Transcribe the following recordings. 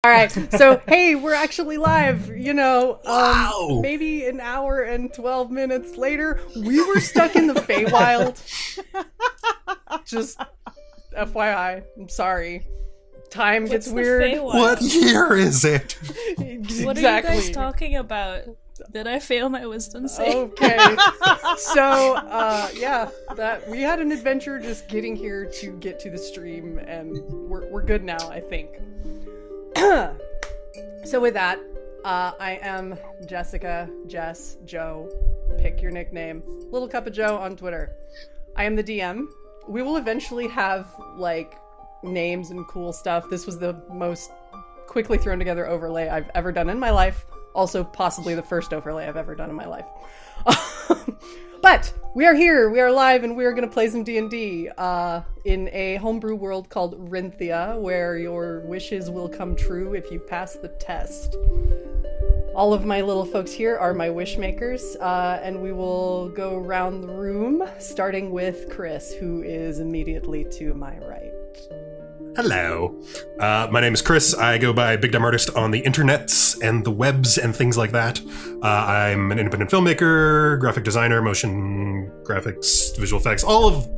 All right, so hey, we're actually live. Wow. Maybe an hour and 12 minutes later, we were stuck in the Feywild. Just FYI, I'm sorry. Time gets weird. What year is it? Exactly. What are you guys talking about? Did I fail my wisdom save? Okay. So, that we had an adventure just getting here to get to the stream, and we're good now, I think. So with that, I am Jessica, Jess, Joe, pick your nickname, Little Cup of Joe on Twitter. I am the DM. We will eventually have, names and cool stuff. This was the most quickly thrown together overlay I've ever done in my life. Also, possibly the first overlay I've ever done in my life. But we are here, we are live, and we are going to play some D&D in a homebrew world called Rinthia, where your wishes will come true if you pass the test. All of my little folks here are my Wishmakers, and we will go around the room, starting with Chris, who is immediately to my right. Hello. My name is Chris. I go by Big Dumb Artist on the internets and the webs and things like that. I'm an independent filmmaker, graphic designer, motion graphics, visual effects, all of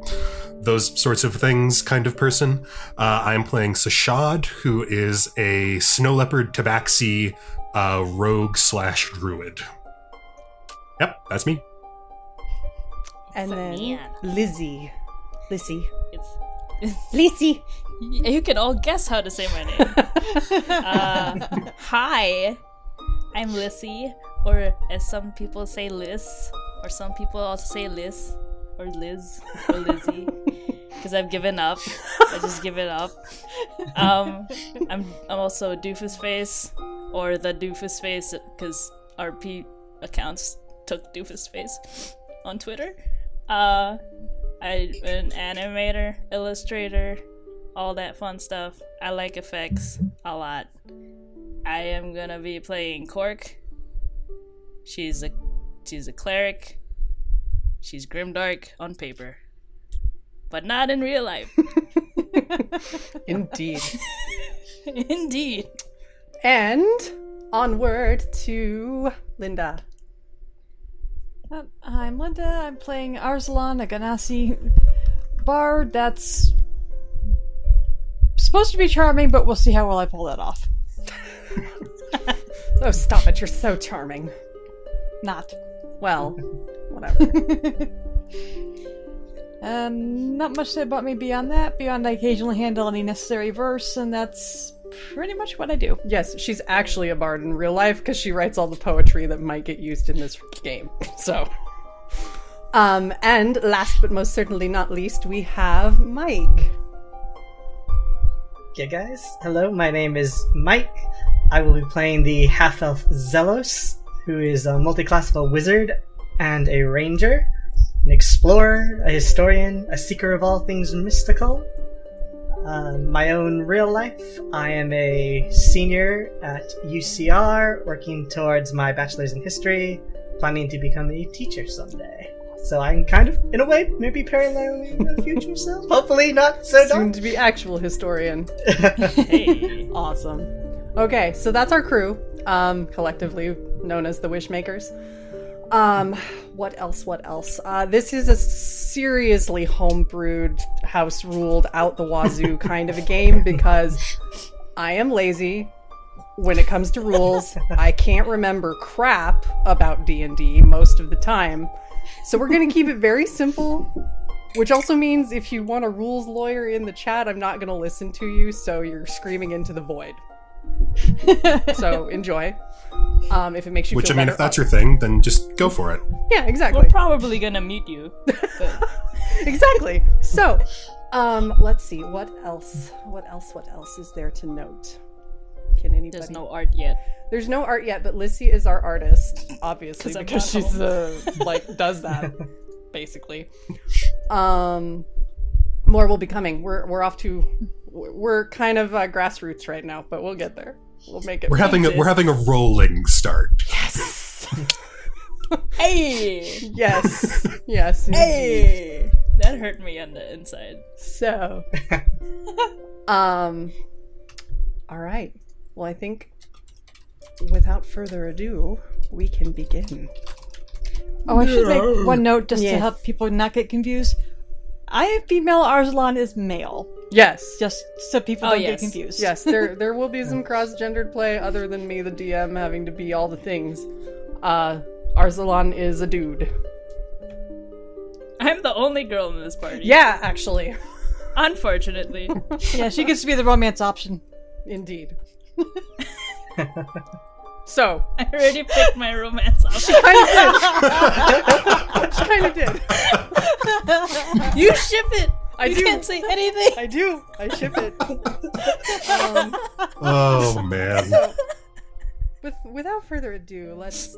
those sorts of things kind of person. I'm playing Sah'Shad, who is a snow leopard tabaxi rogue/druid. Yep, that's me. And then Lissi. Lissi. It's Lissi. You can all guess how to say my name. Hi, I'm Lissi, or as some people say, Liz, or some people also say Liz, or Liz, or Lizzie, because I've given up. I just give it up. I'm also Doofus Face, or the Doofus Face, because RP accounts took Doofus Face on Twitter. I'm an animator, illustrator, all that fun stuff. I like effects a lot. I am gonna be playing Corke. She's a cleric. She's grimdark on paper, but not in real life. Indeed. Indeed. And onward to Linda. I'm Linda. I'm playing Arzalan, a Ganassi bard that's supposed to be charming, but we'll see how well I pull that off. Oh, stop it. You're so charming. Not. Well, whatever. Not much to say about me beyond that, beyond I occasionally handle any necessary verse, and that's pretty much what I do. Yes, she's actually a bard in real life because she writes all the poetry that might get used in this game. So, and last but most certainly not least, we have Mike. Yeah, guys. Hello, my name is Mike. I will be playing the half-elf Xellos, who is a multi-classical wizard and a ranger, an explorer, a historian, a seeker of all things mystical. My own real life, I am a senior at UCR, working towards my bachelor's in history, planning to become a teacher someday. So I'm kind of, in a way, maybe paralleling the future self. Hopefully not so dark. Soon to be actual historian. Hey. Awesome. Okay, so that's our crew, collectively known as the Wishmakers. What else? This is a seriously homebrewed, house-ruled, out the wazoo kind of a game because I am lazy when it comes to rules. I can't remember crap about D&D most of the time. So we're going to keep it very simple, which also means if you want a rules lawyer in the chat, I'm not going to listen to you, so you're screaming into the void. So enjoy. If it makes you feel better. If that's your thing, then just go for it. Yeah, exactly. We're probably gonna mute you. But... Exactly. So, let's see. What else is there to note? Can anybody? There's no art yet. There's no art yet, but Lissi is our artist, obviously, because she's does that basically. More will be coming. We're off to. We're kind of grassroots right now, but we'll get there. We'll make it. We're having a rolling start. Yes. Hey. Yes. Yes. Hey. That hurt me on the inside. So. All right. Well, I think without further ado, we can begin. Oh, I should make one note just to Yes. help people not get confused. I am female, Arzalan is male. Yes. Just so people Oh, don't yes. get confused. Yes, there will be some cross-gendered play other than me, the DM, having to be all the things. Arzalan is a dude. I'm the only girl in this party. Yeah, actually. Unfortunately. Yeah, she gets to be the romance option. Indeed. So, I already picked my romance option. kind of did. You ship it! I you do. can't say anything! I do. I ship it. Oh man. So, without further ado, let's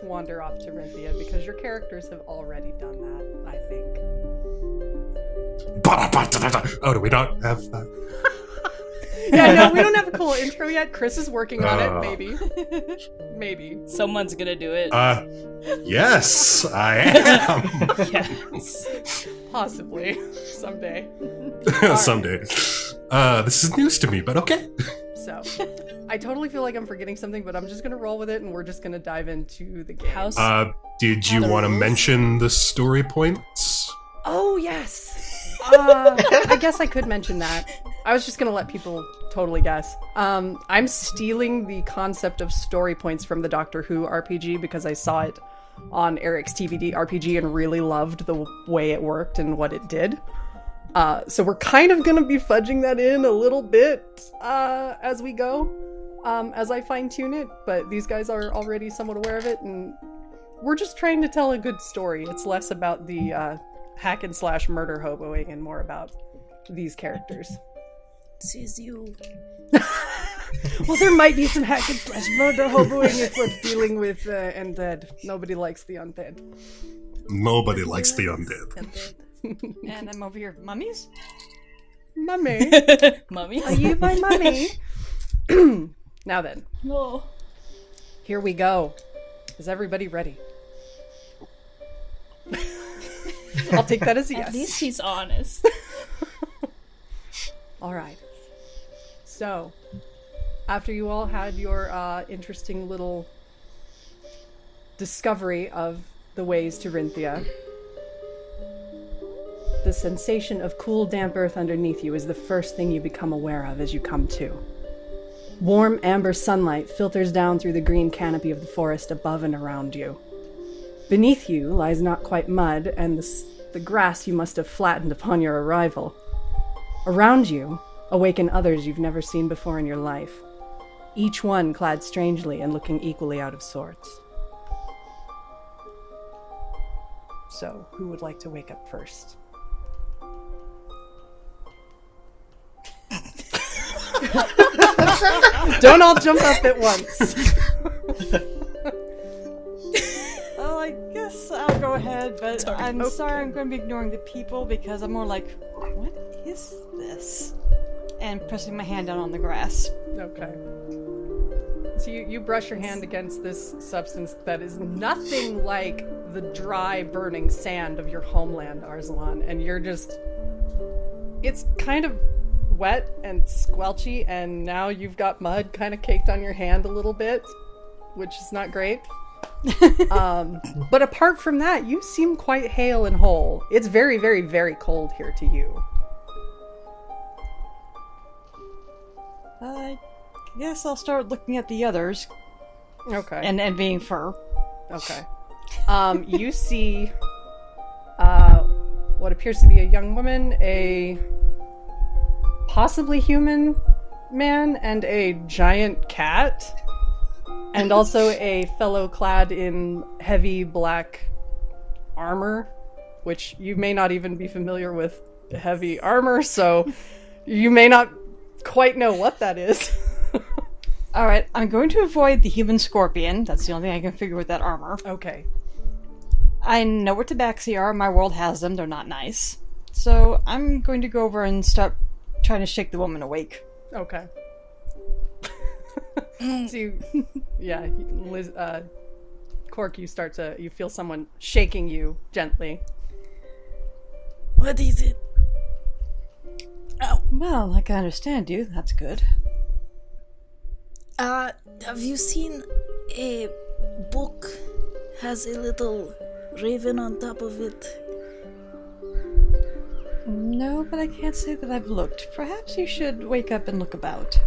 wander off to Rinthia because your characters have already done that, I think. Oh, do we not have that? Yeah, no, we don't have a cool intro yet. Chris is working on it, Oh. maybe. Maybe. Someone's gonna do it. Yes, I am. Yes. Possibly. Someday. Someday. This is news to me, but okay. So, I totally feel like I'm forgetting something, but I'm just gonna roll with it and we're just gonna dive into the game. House. Did you want to mention the story points? Oh, yes! I guess I could mention that. I was just gonna let people totally guess. I'm stealing the concept of story points from the Doctor Who RPG because I saw it on Eric's TVD RPG and really loved the way it worked and what it did. So we're kind of gonna be fudging that in a little bit as we go, as I fine-tune it, but these guys are already somewhat aware of it, and we're just trying to tell a good story. It's less about the hack and slash murder hoboing and more about these characters. This is you. Well, there might be some hack and slash murder hoboing if we're dealing with undead. Nobody likes the undead. Nobody likes the undead. And I'm over here. Mummies? Mummy, Mummy? are you my mummy? Now then, No. here we go. Is everybody ready? I'll take that as a yes. At least he's honest. All right. So, after you all had your interesting little discovery of the ways to Rinthia, the sensation of cool, damp earth underneath you is the first thing you become aware of as you come to. Warm, amber sunlight filters down through the green canopy of the forest above and around you. Beneath you lies not quite mud and the grass you must have flattened upon your arrival. Around you awaken others you've never seen before in your life, each one clad strangely and looking equally out of sorts. So, who would like to wake up first? Don't all jump up at once. Oh, I guess I'll go ahead, but Sorry. I'm Okay. sorry I'm going to be ignoring the people because I'm more like, what is this? And pressing my hand down on the grass. Okay. So you brush your hand against this substance that is nothing like the dry, burning sand of your homeland, Arzalan, and you're just... It's kind of wet and squelchy, and now you've got mud kind of caked on your hand a little bit, which is not great. But apart from that, you seem quite hale and whole. It's very, very, very cold here to you. I guess I'll start looking at the others Okay. and being fur. Okay. You see what appears to be a young woman, a possibly human man, and a giant cat, and also a fellow clad in heavy black armor, which you may not even be familiar with heavy armor, so you may not quite know what that is. Alright, I'm going to avoid the human scorpion. That's the only thing I can figure with that armor. Okay. I know what tabaxi are. My world has them. They're not nice. So I'm going to go over and start trying to shake the woman awake. Okay. So you, yeah, Liz, Corke, you feel someone shaking you gently. What is it? Ow. Well, like I understand you. That's good. Have you seen a book has a little raven on top of it? No, but I can't say that I've looked. Perhaps you should wake up and look about.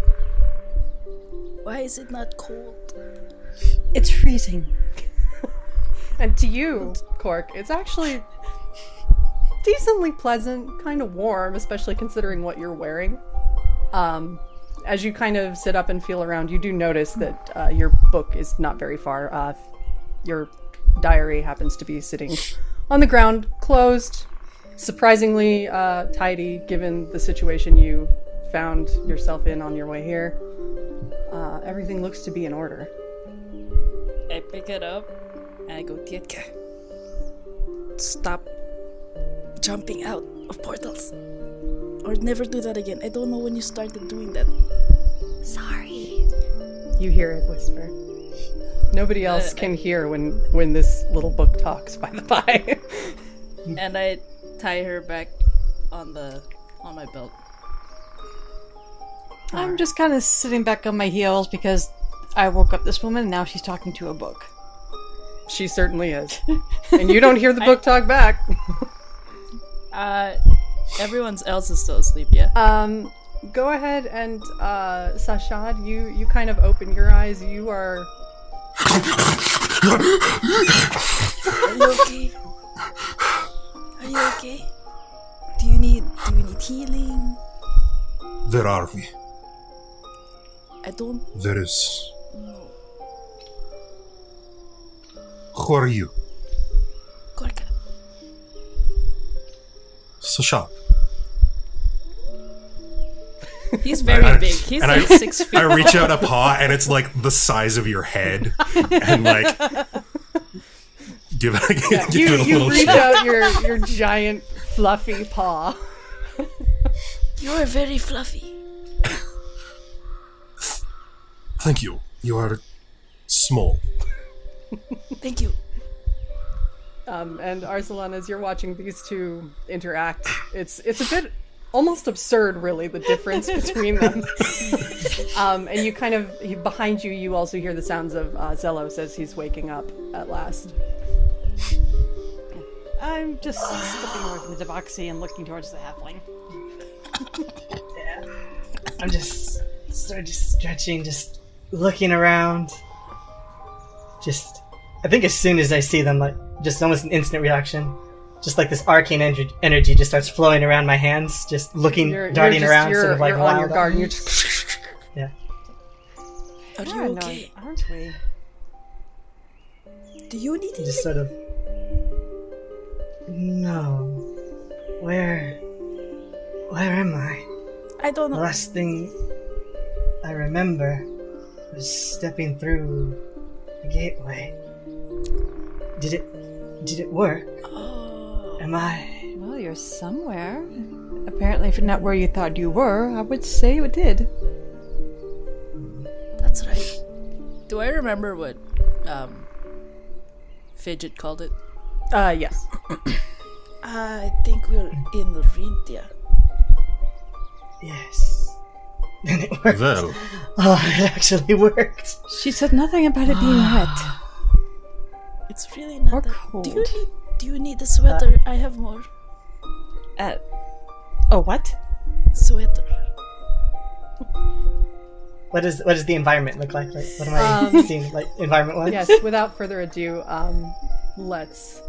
Why is it not cold? It's freezing. And to you, Cork, it's actually decently pleasant, kind of warm, especially considering what you're wearing. As you kind of sit up and feel around, you do notice that your book is not very far. Your diary happens to be sitting on the ground, closed, surprisingly tidy given the situation you found yourself in on your way here. Everything looks to be in order. I pick it up and I go, Tietke. Stop jumping out of portals. Or never do that again. I don't know when you started doing that. Sorry. You hear it whisper. Nobody else can hear when this little book talks, by the by. And I tie her back on my belt. I'm just kind of sitting back on my heels because I woke up this woman and now she's talking to a book. She certainly is. And you don't hear the book talk back. Everyone else is still asleep, yeah? Go ahead and, Sah'Shad, you kind of open your eyes. You are... Are you okay? Are you okay? Do you need healing? Where are we? I don't There is. know. Who are you? Corke. Sah'Shad. He's very big. He's and like 6 feet. I reach out a paw and it's like the size of your head, and like give it You a little reach shake. out your giant, fluffy paw. You are very fluffy. Thank you. You are small. Thank you. And Arzalan, as you're watching these two interact, it's a bit almost absurd, really, the difference between them. And you kind of, behind you, you also hear the sounds of Xellos as he's waking up at last. I'm just slipping away from the Devoxy and looking towards the halfling. Yeah. I'm just stretching, just looking around. I think as soon as I see them, like, just almost an instant reaction. Just like this arcane energy just starts flowing around my hands, just looking, darting around, sort of like you're on your wild. guard, and you're just... Yeah. Are you Paranoid, okay? aren't we? Do you need Just sort of. No. Where am I? I don't The know. last thing I remember was stepping through the gateway. Did it work? Oh, Am I? Well, you're somewhere. Apparently, if you're not where you thought you were, I would say it did. that's right. Do I remember what Fidget called it? Yes. I think we're in Rintia. Yes. And it worked. Well, Oh, it actually worked. She said nothing about it being wet. It's really not Or that. cold. Do you need a sweater? I have more. Oh, what? Sweater. Um, What does the environment look like? Like, what am I seeing? Like, environment-wise? Yes, without further ado, let's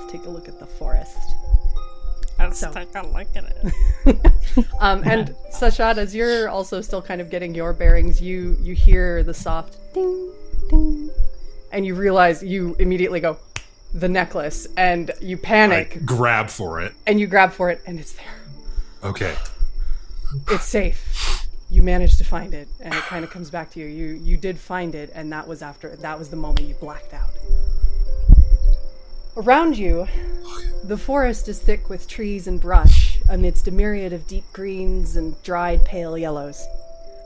take a look at the forest. Let's So- take a look at it. And Sah'Shad, as you're also still kind of getting your bearings, you hear the soft ding, ding, and you realize you immediately go, the necklace, and you I panic, grab for it. and you grab for it, and it's there. Okay. It's safe. You managed to find it, and it kind of comes back to you. You did find it, and that was the moment you blacked out. Around you, the forest is thick with trees and brush, amidst a myriad of deep greens and dried pale yellows.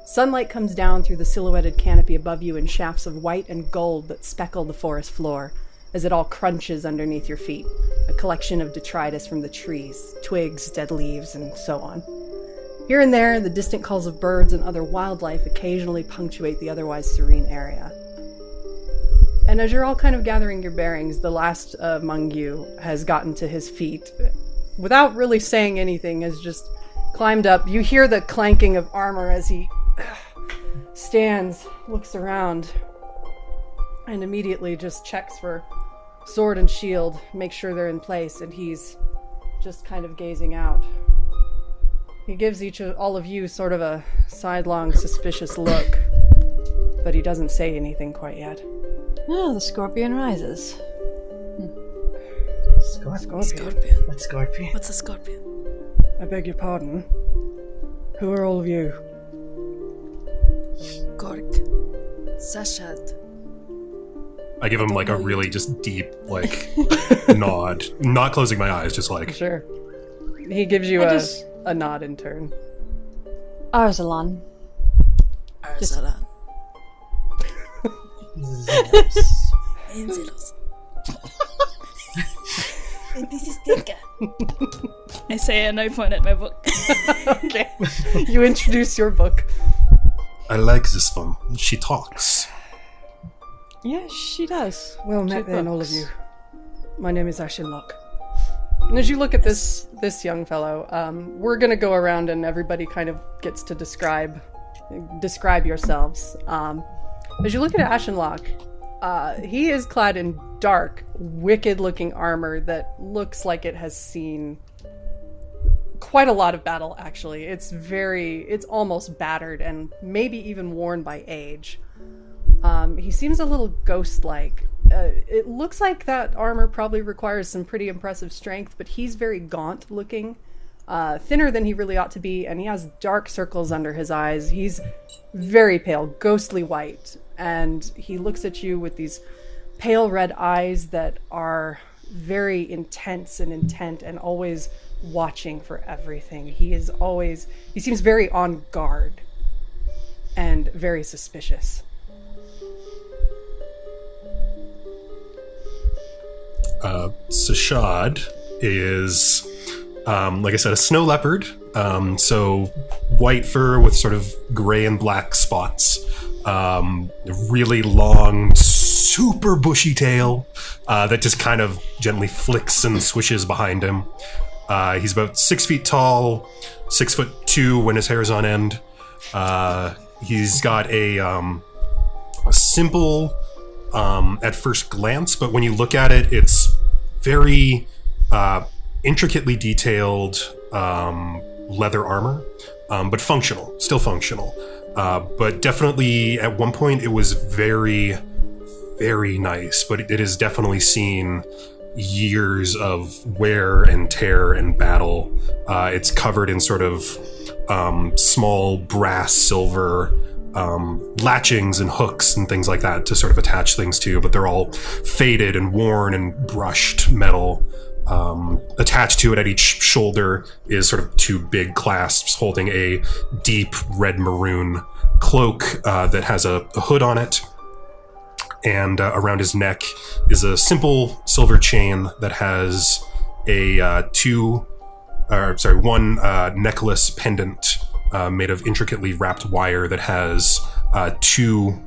Sunlight comes down through the silhouetted canopy above you in shafts of white and gold that speckle the forest floor, as it all crunches underneath your feet, a collection of detritus from the trees, twigs, dead leaves, and so on. Here and there, the distant calls of birds and other wildlife occasionally punctuate the otherwise serene area. And as you're all kind of gathering your bearings, the last among you has gotten to his feet. Without really saying anything, has just climbed up. You hear the clanking of armor as he stands, looks around, and immediately just checks for sword and shield, makes sure they're in place, and he's just kind of gazing out. He gives all of you sort of a sidelong, suspicious look, but he doesn't say anything quite yet. Oh, the scorpion rises. Scorpion. What's scorpion? What's a scorpion? I beg your pardon. Who are all of you? Corke. Sah'Shad. I give him like a really just deep like nod, not closing my eyes, just like Sure. He gives you a nod in turn. Arzalan. Arzalan. Xellos. And Xellos. And this is Tika. I say it and I point at my book. Okay. You introduce your book. I like this one. She talks. Yeah, she does. Well met Two then, all of books. you. My name is Ashinlock. And as you look at this young fellow, we're gonna go around and everybody kind of gets to describe yourselves. As you look at Ashinlock, he is clad in dark, wicked-looking armor that looks like it has seen quite a lot of battle, actually. It's almost battered and maybe even worn by age. He seems a little ghost-like. It looks like that armor probably requires some pretty impressive strength, but he's very gaunt-looking. Thinner than he really ought to be, and he has dark circles under his eyes. He's very pale, ghostly white, and he looks at you with these pale red eyes that are very intense and intent and always watching for everything. He seems very on guard and very suspicious. Sah'Shad is, like I said, a snow leopard. So white fur with sort of gray and black spots. Really long, super bushy tail that just kind of gently flicks and swishes behind him. He's about 6 feet tall, 6'2" when his hair is on end. He's got a simple at first glance, but when you look at it, it's very intricately detailed leather armor, but still functional. But definitely at one point it was very, very nice, but it has definitely seen years of wear and tear and battle. It's covered in sort of small brass, silver latchings and hooks and things like that to sort of attach things to, but they're all faded and worn and brushed metal. Attached to it at each shoulder is sort of two big clasps holding a deep red maroon cloak that has a hood on it. And around his neck is a simple silver chain that has a one necklace pendant made of intricately wrapped wire that has two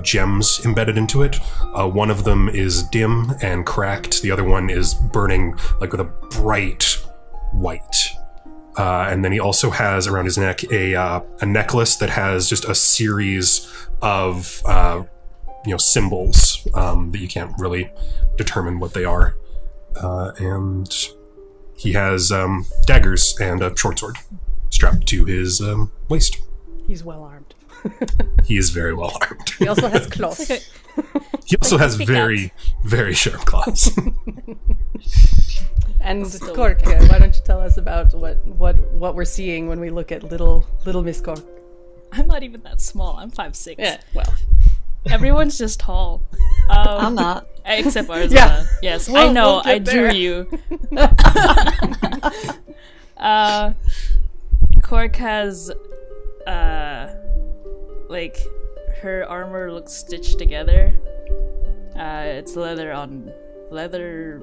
gems embedded into it. One of them is dim and cracked. The other one is burning like with a bright white. And then he also has around his neck a necklace that has just a series of symbols that you can't really determine what they are. And he has daggers and a short sword strapped to his waist. He's well armed. He is very well armed. He also has claws. He also has very, very sharp claws. And Corke, why don't you tell us about what we're seeing when we look at little Miss Corke? I'm not even that small. I'm 5'6". Yeah, well, Everyone's just tall. I'm not. Except Arzalan. Yeah. Yes, We'll I know. get I drew there. you. Cork has, her armor looks stitched together. It's leather on leather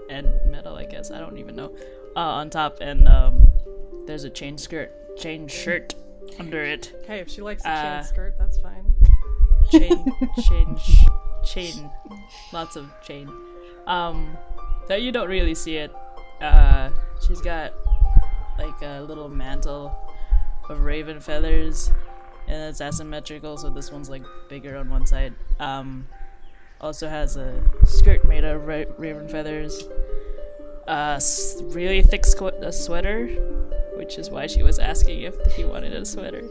and metal, I guess. I don't even know. On top, and there's a chain skirt chain shirt under it. Hey, if she likes a chain skirt, that's fine. Chain. Lots of chain. Though you don't really see it. She's got like a little mantle of raven feathers, and it's asymmetrical, so this one's like bigger on one side. Also has a skirt made of raven feathers. Really thick sweater, which is why she was asking if he wanted a sweater.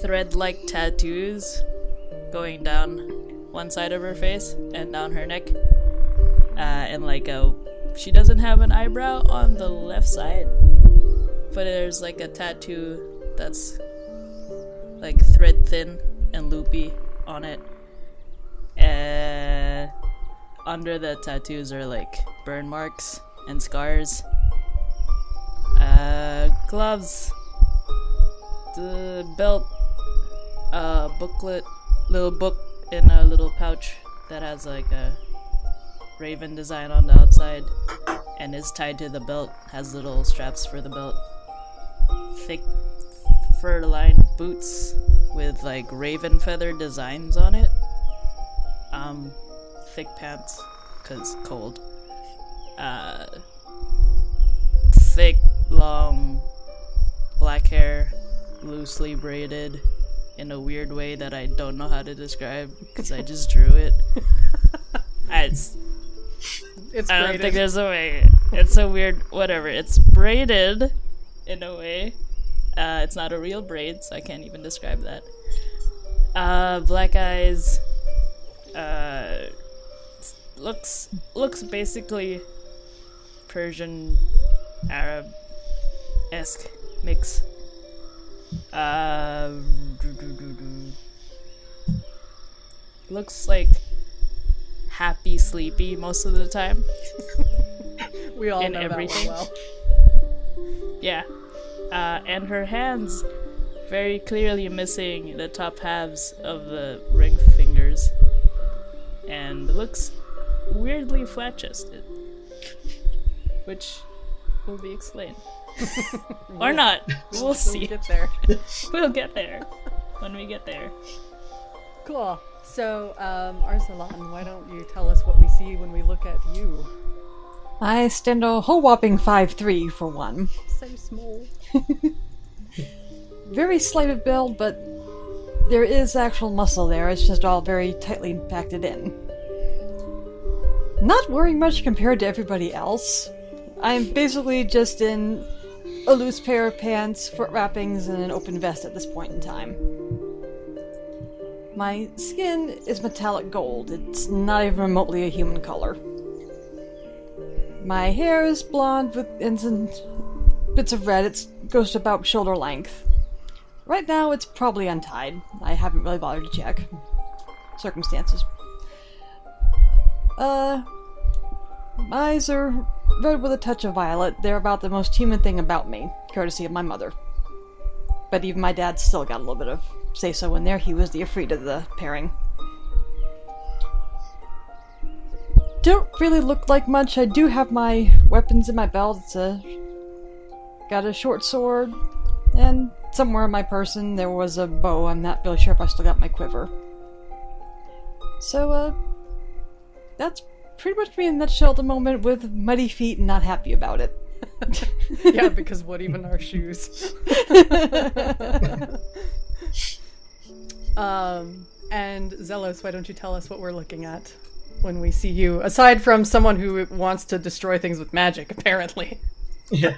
Thread-like tattoos going down one side of her face and down her neck. And like she doesn't have an eyebrow on the left side, but there's like a tattoo that's like thread thin and loopy on it. Under the tattoos are like burn marks and scars. Gloves, the belt, booklet, little book in a little pouch that has like a raven design on the outside and is tied to the belt, has little straps for the belt. Thick fur-lined boots with like raven feather designs on it. Thick pants, cause cold. Thick, long, black hair, loosely braided in a weird way that I don't know how to describe, because I just drew it. It's I don't braided. think there's a way. It's a weird, whatever. It's braided in a way. It's not a real braid, so I can't even describe that. Black eyes. Looks basically Persian, Arab-esque mix. Looks like happy, sleepy most of the time. We all in know everything. that one well. Yeah. And her hands very clearly missing the top halves of the ring fingers. And looks weirdly flat-chested. Which will be explained. Or not. We'll see. We'll get there. We'll get there. When we get there. Cool. So, Arzalan, why don't you tell us what we see when we look at you? I stand a whole whopping 5'3" for one. So small. Very slight of build, but there is actual muscle there. It's just all very tightly packed in. Not wearing much compared to everybody else. I'm basically just in a loose pair of pants, foot wrappings, and an open vest at this point in time. My skin is metallic gold. It's not even remotely a human color. My hair is blonde with some bits of red. It goes to about shoulder length. Right now, it's probably untied. I haven't really bothered to check. Circumstances. My eyes are red with a touch of violet. They're about the most human thing about me, courtesy of my mother. But even my dad still got a little bit of say-so in there. He was the Ifrit of the pairing. Don't really look like much. I do have my weapons in my belt. Got a short sword, and somewhere in my person there was a bow. I'm not really sure if I still got my quiver. So, that's pretty much me in a nutshell at the moment, with muddy feet and not happy about it. Yeah, because what even are shoes? And Xellos, why don't you tell us what we're looking at when we see you, aside from someone who wants to destroy things with magic, apparently. Yeah.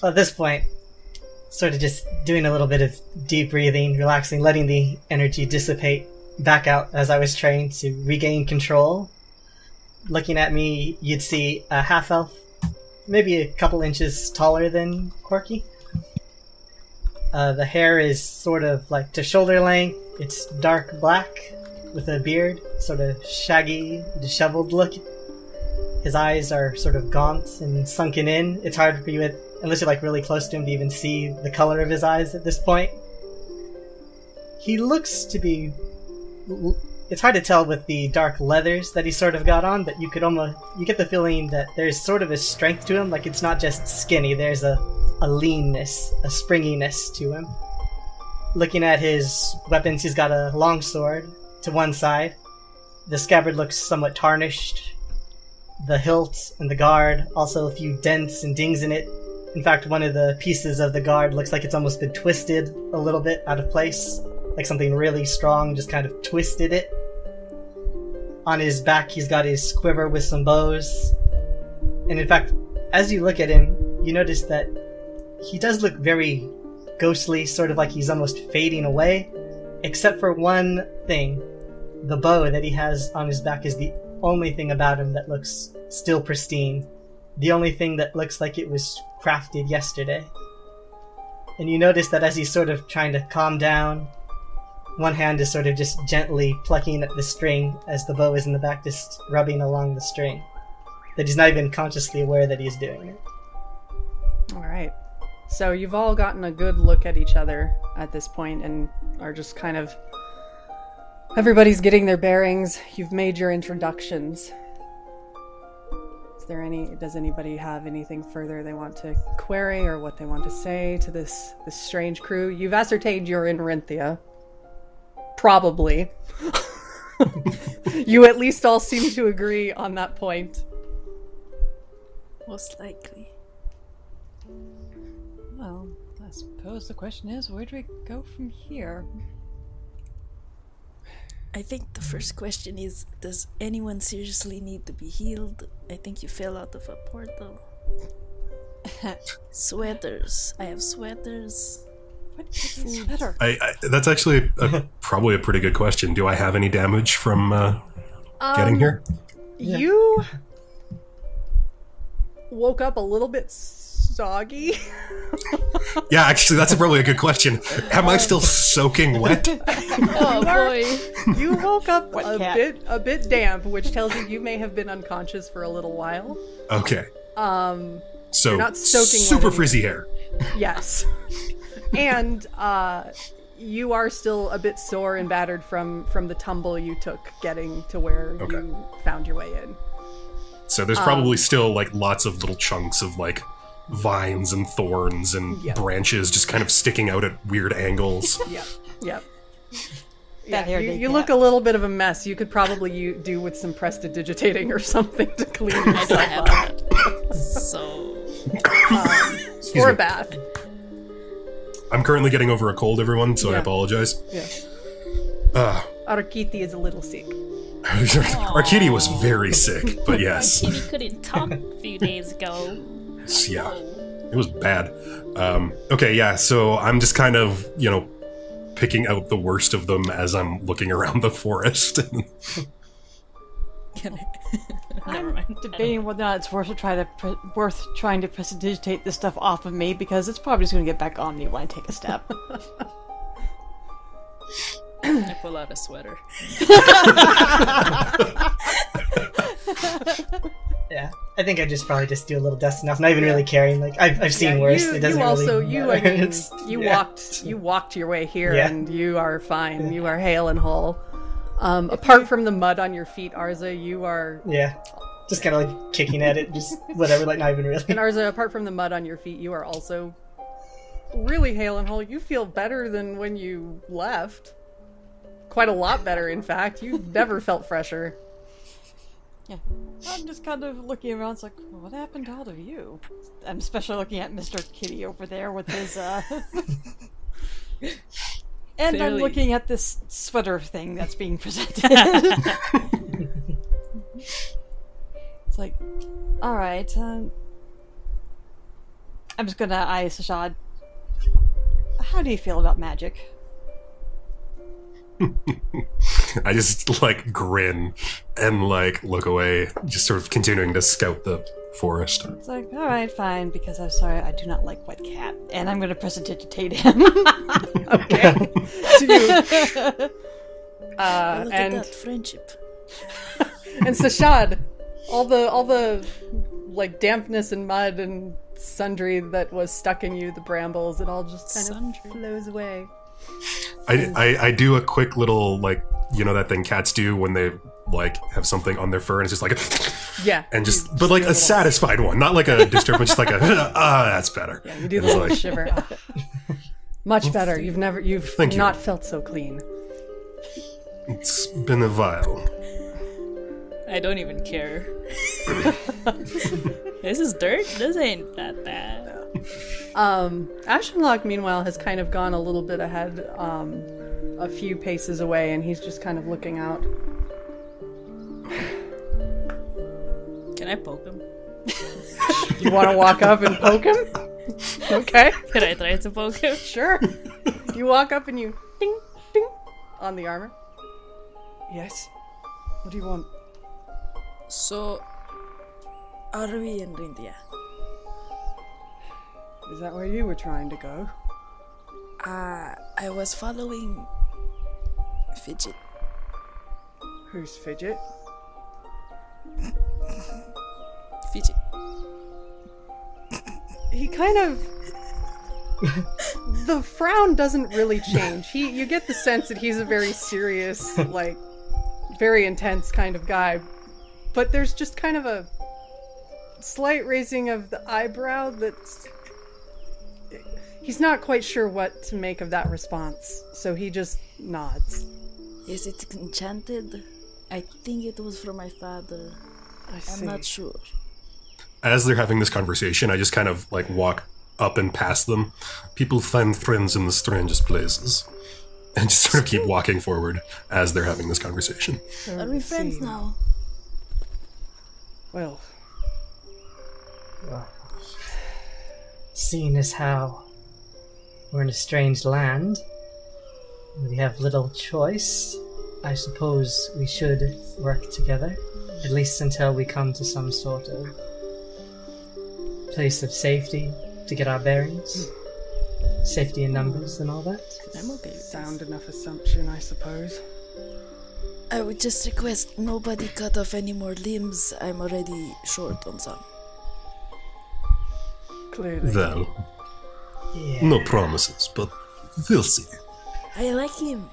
Well, at this point, sort of just doing a little bit of deep breathing, relaxing, letting the energy dissipate back out as I was trained to regain control. Looking at me, you'd see a half-elf, maybe a couple inches taller than Corky. The hair is sort of like to shoulder length. It's dark black with a beard, sort of shaggy, disheveled look. His eyes are sort of gaunt and sunken in. It's hard for you, unless you're like really close to him, to even see the color of his eyes at this point. He looks to be it's hard to tell with the dark leathers that he sort of got on, but you get the feeling that there's sort of a strength to him. Like it's not just skinny. There's a leanness, a springiness to him. Looking at his weapons, he's got a long sword to one side. The scabbard looks somewhat tarnished. The hilt and the guard, also a few dents and dings in it. In fact, one of the pieces of the guard looks like it's almost been twisted a little bit out of place. Like something really strong just kind of twisted it. On his back, he's got his quiver with some bows. And in fact, as you look at him, you notice that he does look very ghostly, sort of like he's almost fading away. Except for one thing. The bow that he has on his back is the only thing about him that looks still pristine. The only thing that looks like it was crafted yesterday. And you notice that as he's sort of trying to calm down, one hand is sort of just gently plucking at the string as the bow is in the back, just rubbing along the string. That he's not even consciously aware that he's doing it. Alright. So you've all gotten a good look at each other at this point and are just kind of... Everybody's getting their bearings. You've made your introductions. Does anybody have anything further they want to query or what they want to say to this strange crew? You've ascertained you're in Rinthia. Probably. You at least all seem to agree on that point. Most likely. Well, I suppose the question is, where do we go from here? I think the first question is, does anyone seriously need to be healed? I think you fell out of a portal. Sweaters. I have sweaters. What is a sweater? That's actually probably a pretty good question. Do I have any damage from getting here? You woke up a little bit soggy. Yeah, actually, that's probably a good question. Am I still soaking wet? Oh boy. You woke up Wet cat. a bit damp, which tells you may have been unconscious for a little while. Okay. So You're not soaking super wet frizzy hair. Yes. And you are still a bit sore and battered from the tumble you took getting to where Okay. you found your way in. So there's probably still like lots of little chunks of like vines and thorns and Yep. branches just kind of sticking out at weird angles. Yep. That hair day you cat. look a little bit of a mess. You could probably do with some prestidigitating or something to clean yourself up. So Or a me. bath. I'm currently getting over a cold, everyone, so I Yeah. apologize. Yeah. Arakithi is a little sick. Our kitty was very sick, but yes. my kitty couldn't talk a few days ago. Yeah, it was bad. Okay, yeah, so I'm just kind of, picking out the worst of them as I'm looking around the forest. Never mind. Debating whether or not it's worth trying to prestidigitate this stuff off of me, because it's probably just going to get back on me when I take a step. I pull out a sweater. Yeah, I think I probably just do a little dusting off, not even really caring. Like I've seen worse. It doesn't You walked your way here, Yeah. and you are fine. You are hale and whole. Apart from the mud on your feet, Arza, you are. Yeah, just kind of like kicking at it, just whatever. Like not even really. And Arza, apart from the mud on your feet, you are also really hale and whole. You feel better than when you left. Quite a lot better, in fact. You've never felt fresher. Yeah. I'm just kind of looking around, it's like, what happened to all of you? I'm especially looking at Mr. Kitty over there with his, And I'm Clearly. looking at this sweater thing that's being presented. It's like, alright, I'm just gonna eye Sah'Shad. How do you feel about magic? I just like grin and like look away, just sort of continuing to scout the forest. It's like, alright, fine, because I'm sorry, I do not like wet cat. And I'm gonna prestidigitate him. Okay. So you, Look at and that friendship. and Sah'Shad, all the like dampness and mud and sundry that was stuck in you, the brambles, it all just kind of flows away. I do a quick little like you know that thing cats do when they like have something on their fur and it's just like Yeah. and just but like a satisfied one, not like a disturbed, but just like a that's better. Yeah, you do the It's little like- shiver. Much better. You've Thank you. not felt so clean. It's been a while. I don't even care. This is dirt? This ain't that bad. Ashenlock, meanwhile, has kind of gone a little bit ahead, a few paces away, and he's just kind of looking out. Can I poke him? You want to walk up and poke him? Okay, Can I try to poke him? sure. You walk up and you ding, ding, on the armor. Yes? What do you want? So, are we in Rindia? Is that where you were trying to go? I was following Fidget. Who's Fidget? Fidget. He kind of... The frown doesn't really change. You get the sense that he's a very serious, like, very intense kind of guy. But there's just kind of a slight raising of the eyebrow that's... He's not quite sure what to make of that response, so he just nods. Is it enchanted? I think it was from my father. I I'm see. not sure. As they're having this conversation, I just kind of like walk up and past them. People find friends in the strangest places. And just sort of keep walking forward as they're having this conversation. So Are we it friends seems- now? Well, Seeing as how we're in a strange land, we have little choice, I suppose we should work together, at least until we come to some sort of place of safety to get our bearings. Safety in numbers and all that. I'm okay with sound enough assumption, I suppose. I would just request nobody cut off any more limbs. I'm already short on some. Clearly. Well, Yeah. no promises, but we'll see. I like him.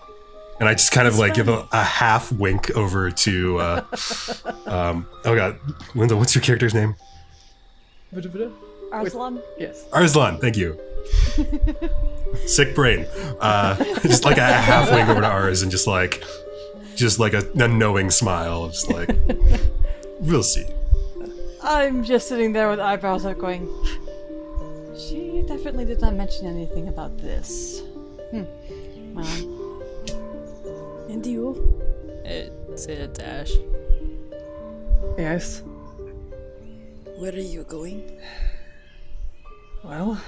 And I just kind of It's like give funny. a half wink over to, oh god, Linda, what's your character's name? Arzalan? Yes. Arzalan, thank you. Sick brain. Just like a half wink over to Ars and just like a knowing smile, just like, we'll see. I'm just sitting there with eyebrows up going, she definitely did not mention anything about this. Well, And you? It's a dash. Yes. Where are you going? Well,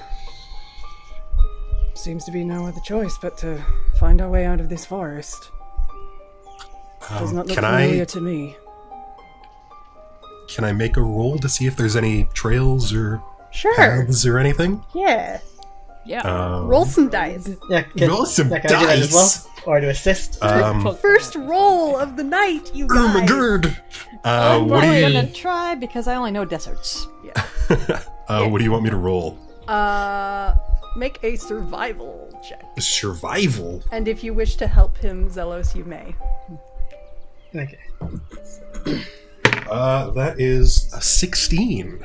seems to be no other choice but to find our way out of this forest. Does not look Can familiar I to me. make a roll to see if there's any trails or Sure. paths or anything? Yeah. Yeah. Roll some dice. Yeah, Roll some can I do that as dice. well? Or to assist? First roll of the night, you Oh my guys. god! I'm What do probably you gonna try because I only know deserts. what do you want me to roll? Make a survival check. Survival. And if you wish to help him, Xellos, you may. Okay. That is a 16.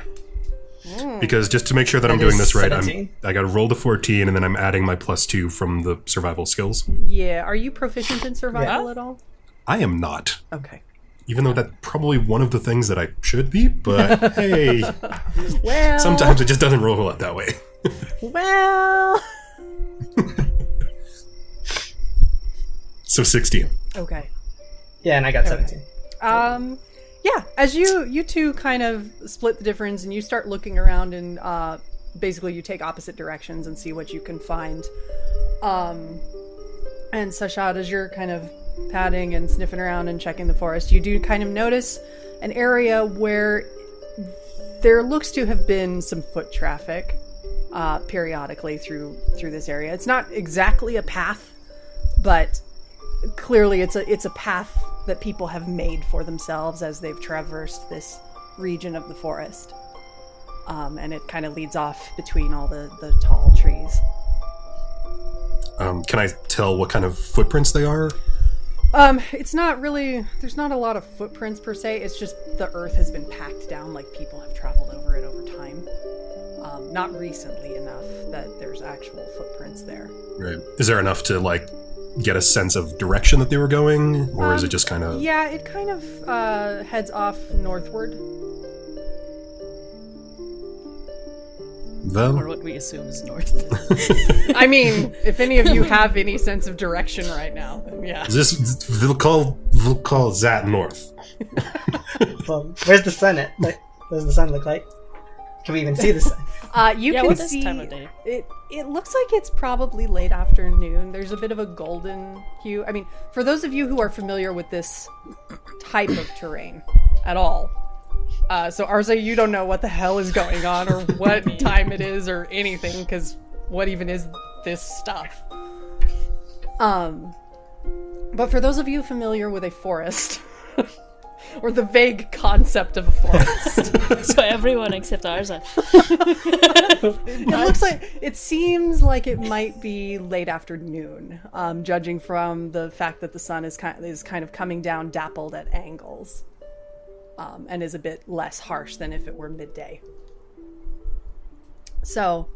Because just to make sure that I'm That doing is this right, 17. I got to roll the 14, and then I'm adding my +2 from the survival skills. Yeah. Are you proficient in survival Yeah. at all? I am not, Okay. even though that's probably one of the things that I should be. But hey, Well. sometimes it just doesn't roll out that way. Well. So 16. Okay. Yeah, and I got 17. Yeah, as you two kind of split the difference and you start looking around and basically you take opposite directions and see what you can find. And Sah'Shad, as you're kind of padding and sniffing around and checking the forest, you do kind of notice an area where there looks to have been some foot traffic periodically through this area. It's not exactly a path, but clearly it's a path that people have made for themselves as they've traversed this region of the forest. And it kind of leads off between all the tall trees. Can I tell what kind of footprints they are? It's not really, there's not a lot of footprints per se, it's just the earth has been packed down, like people have traveled over it over time. Not recently enough that there's actual footprints there. Right. Is there enough to, like, get a sense of direction that they were going? Or is it just kind of... Yeah, it kind of heads off northward. Or Well, what we assume is north. I mean, if any of you have any sense of direction right now, then yeah. we'll call that north. Well, where's the sun at? Like, what does the sun look like? Can we even see the sun? You Yeah, can what is see time of day? it looks like it's probably late afternoon. There's a bit of a golden hue. I mean, for those of you who are familiar with this type of terrain at all, so Arza, you don't know what the hell is going on or what time it is or anything, because what even is this stuff? But for those of you familiar with a forest, or the vague concept of a forest, So everyone except Arza. it looks like, it seems like it might be late afternoon, judging from the fact that the sun is kind of coming down dappled at angles, and is a bit less harsh than if it were midday. So,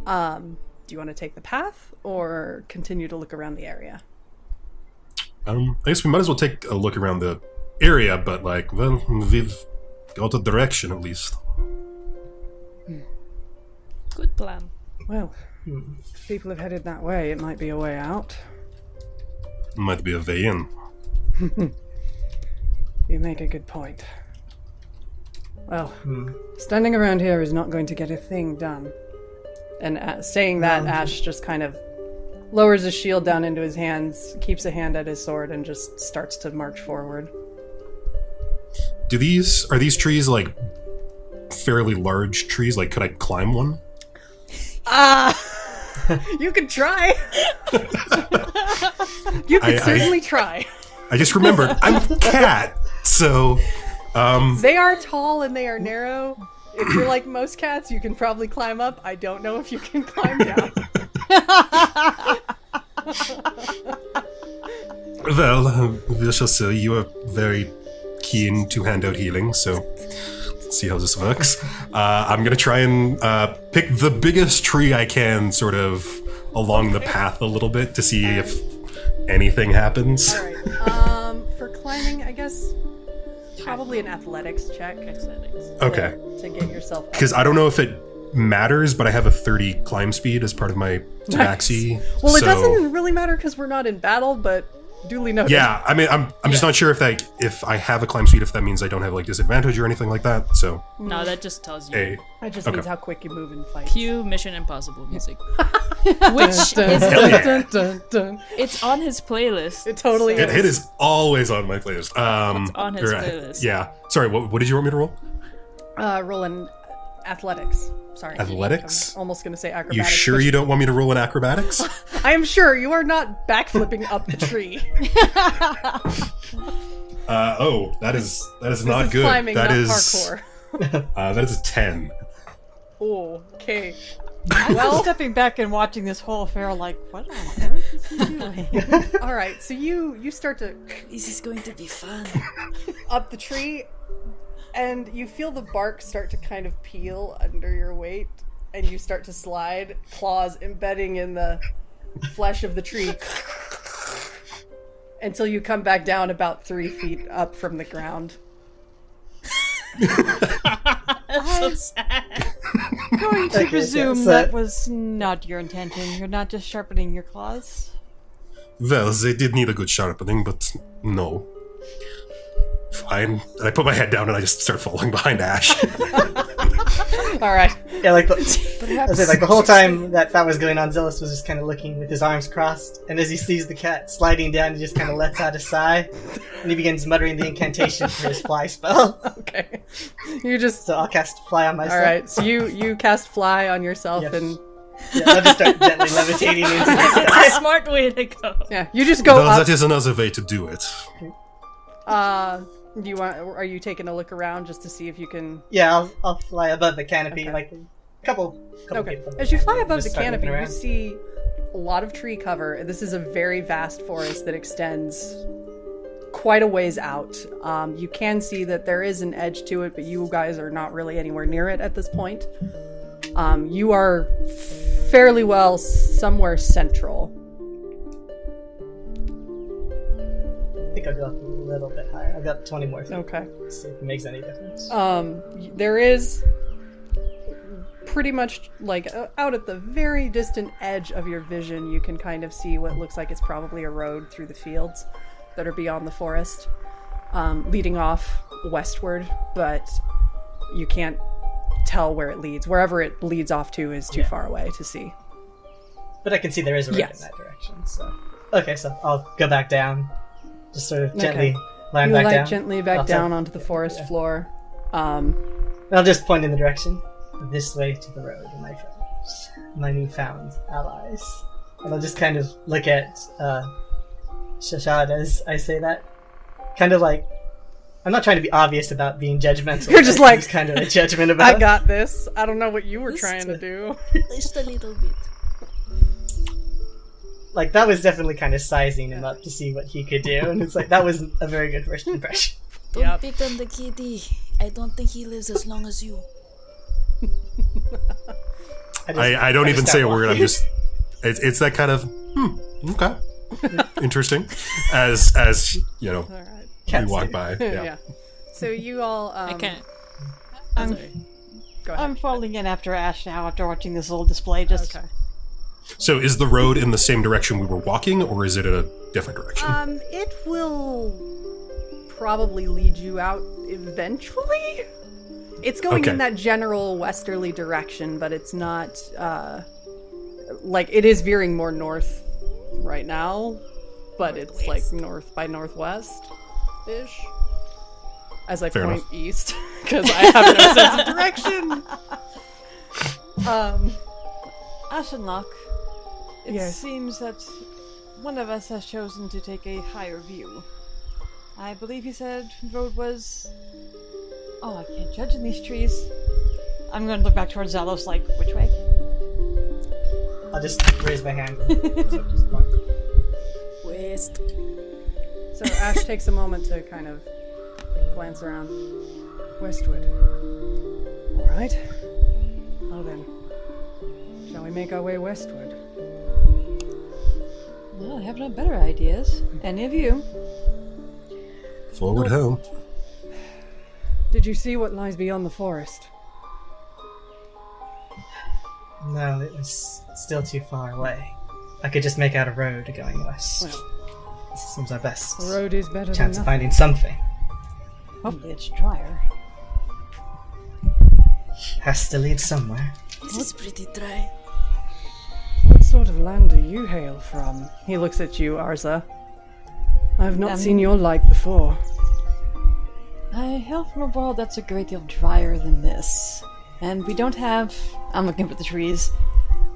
do you want to take the path or continue to look around the area? I guess we might as well take a look around the area, but, like, well, we've got a direction at least. Good plan. Well, if people have headed that way, it might be a way out. Might be a way in. You make a good point. Well, standing around here is not going to get a thing done. And saying that, Ash just kind of lowers his shield down into his hands, keeps a hand at his sword, and just starts to march forward. Are these trees, like, fairly large trees? Like, could I climb one? You could try! You could certainly try. I just remembered, I'm a cat, so, They are tall and they are narrow. If you're like most cats, you can probably climb up. I don't know if you can climb down. well, we shall see. You are very keen to hand out healing, so let's see how this works. I'm gonna try and pick the biggest tree I can, sort of along the path a little bit, to see if anything happens. Alright, for climbing, I guess probably an athletics check. Okay. To get yourself up. Because I don't know if it matters, but I have a 30 climb speed as part of my tabaxi. Well, it so- doesn't really matter because we're not in battle, but duly noted. Yeah, I mean, I'm just not sure if I have a climb speed, if that means I don't have, like, disadvantage or anything like that, so... No, that just tells you. A. That just Okay. means how quick you move and fight. Cue Mission Impossible music. Which is... yeah. It's on his playlist. It totally so- is. It is always on my playlist. It's on his playlist. Yeah. Sorry, what did you want me to roll? Roll in athletics. Sorry. Athletics? I'm almost going to say acrobatics. You sure which- you don't want me to roll in acrobatics? I am sure you are not backflipping up the tree. That is This not is good. climbing, That not is parkour. that is a 10. Oh, okay. I'm Well, stepping back and watching this whole affair like, what on earth is he doing? all right. So you start to This is going to be fun. up the tree, and you feel the bark start to kind of peel under your weight, and you start to slide, claws embedding in the flesh of the tree, until you come back down about 3 feet up from the ground. That's so sad. Going to Okay, presume so- that was not your intention. You're not just sharpening your claws. Well, they did need a good sharpening, but no. Fine. And I put my head down and I just start falling behind Ash. All right. Yeah, like I said, like the whole time that was going on, Xellos was just kind of looking with his arms crossed, and as he sees the cat sliding down, he just kind of lets out a sigh, and he begins muttering the incantation for his fly spell. Okay. You just So I'll cast fly on myself. all right. So you cast fly on yourself, Yes. and Yeah, I'll just start gently levitating into the It's sky. a smart way to go. yeah, you just go Well, up. that is another way to do it. Do you want? Are you taking a look around just to see if you can? Yeah, I'll fly above the canopy, Okay. like Couple Okay. people. As you fly above Just the start canopy, looking you around. see a lot of tree cover. This is a very vast forest that extends quite a ways out. You can see that there is an edge to it, but you guys are not really anywhere near it at this point. You are fairly well somewhere central. I think I'll go up a little bit higher. I've got 20 more feet. Okay. See if it makes any difference. There is pretty much like out at the very distant edge of your vision, you can kind of see what looks like it's probably a road through the fields that are beyond the forest, leading off westward, but you can't tell where it leads. Wherever it leads off to is too far away to see. But I can see there is a road Yes. in that direction. So okay, so I'll go back down, just sort of gently Okay. land You back lie down. gently back I'll tell- down onto the forest yeah. floor. I'll just point in the direction. This way to the road, my friends, my newfound allies. And I'll just kind of look at Sah'Shad as I say that. Kind of like, I'm not trying to be obvious about being judgmental. You're just but like, there's kind of a judgment about I got this. I don't know what you were Just trying to do. Just a little bit. Like, that was definitely kind of sizing him up to see what he could do. And it's like, that was a very good first impression. Don't Yep. pick on the kitty. I don't think he lives as long as you. I don't even just say a start word. I'm walking. just it's that kind of okay, interesting. As you know, All right. we Can't walk see. by. Yeah. Yeah. So you all. I can't. I'm, Go ahead. I'm falling in after Ash now after watching this little display. Just Okay. So is the road in the same direction we were walking, or is it in a different direction? It will probably lead you out eventually. It's going Okay. in that general westerly direction, but it's not, like, it is veering more north right now, but it's, like, north by northwest-ish. As I Fair point enough. east, because I have no sense of direction. Ash and Locke. It Yes. seems that one of us has chosen to take a higher view. I believe he said road was. Oh, I can't judge in these trees. I'm going to look back towards Xellos, like, which way? I'll just raise my hand. So just point. West. So Ash takes a moment to kind of glance around. Westward. Alright. Well then. Shall we make our way westward? Well, I have no better ideas. Any of you? Forward home. Did you see what lies beyond the forest? No, it was still too far away. I could just make out a road going west. Well, This seems our best the road is better chance than of nothing. finding something. Hopefully it's drier. Has to lead somewhere. This is pretty dry. What sort of land do you hail from? He looks at you, Arza. I have not seen your like before. I hail from a world that's a great deal drier than this. And we don't have. I'm looking for the trees.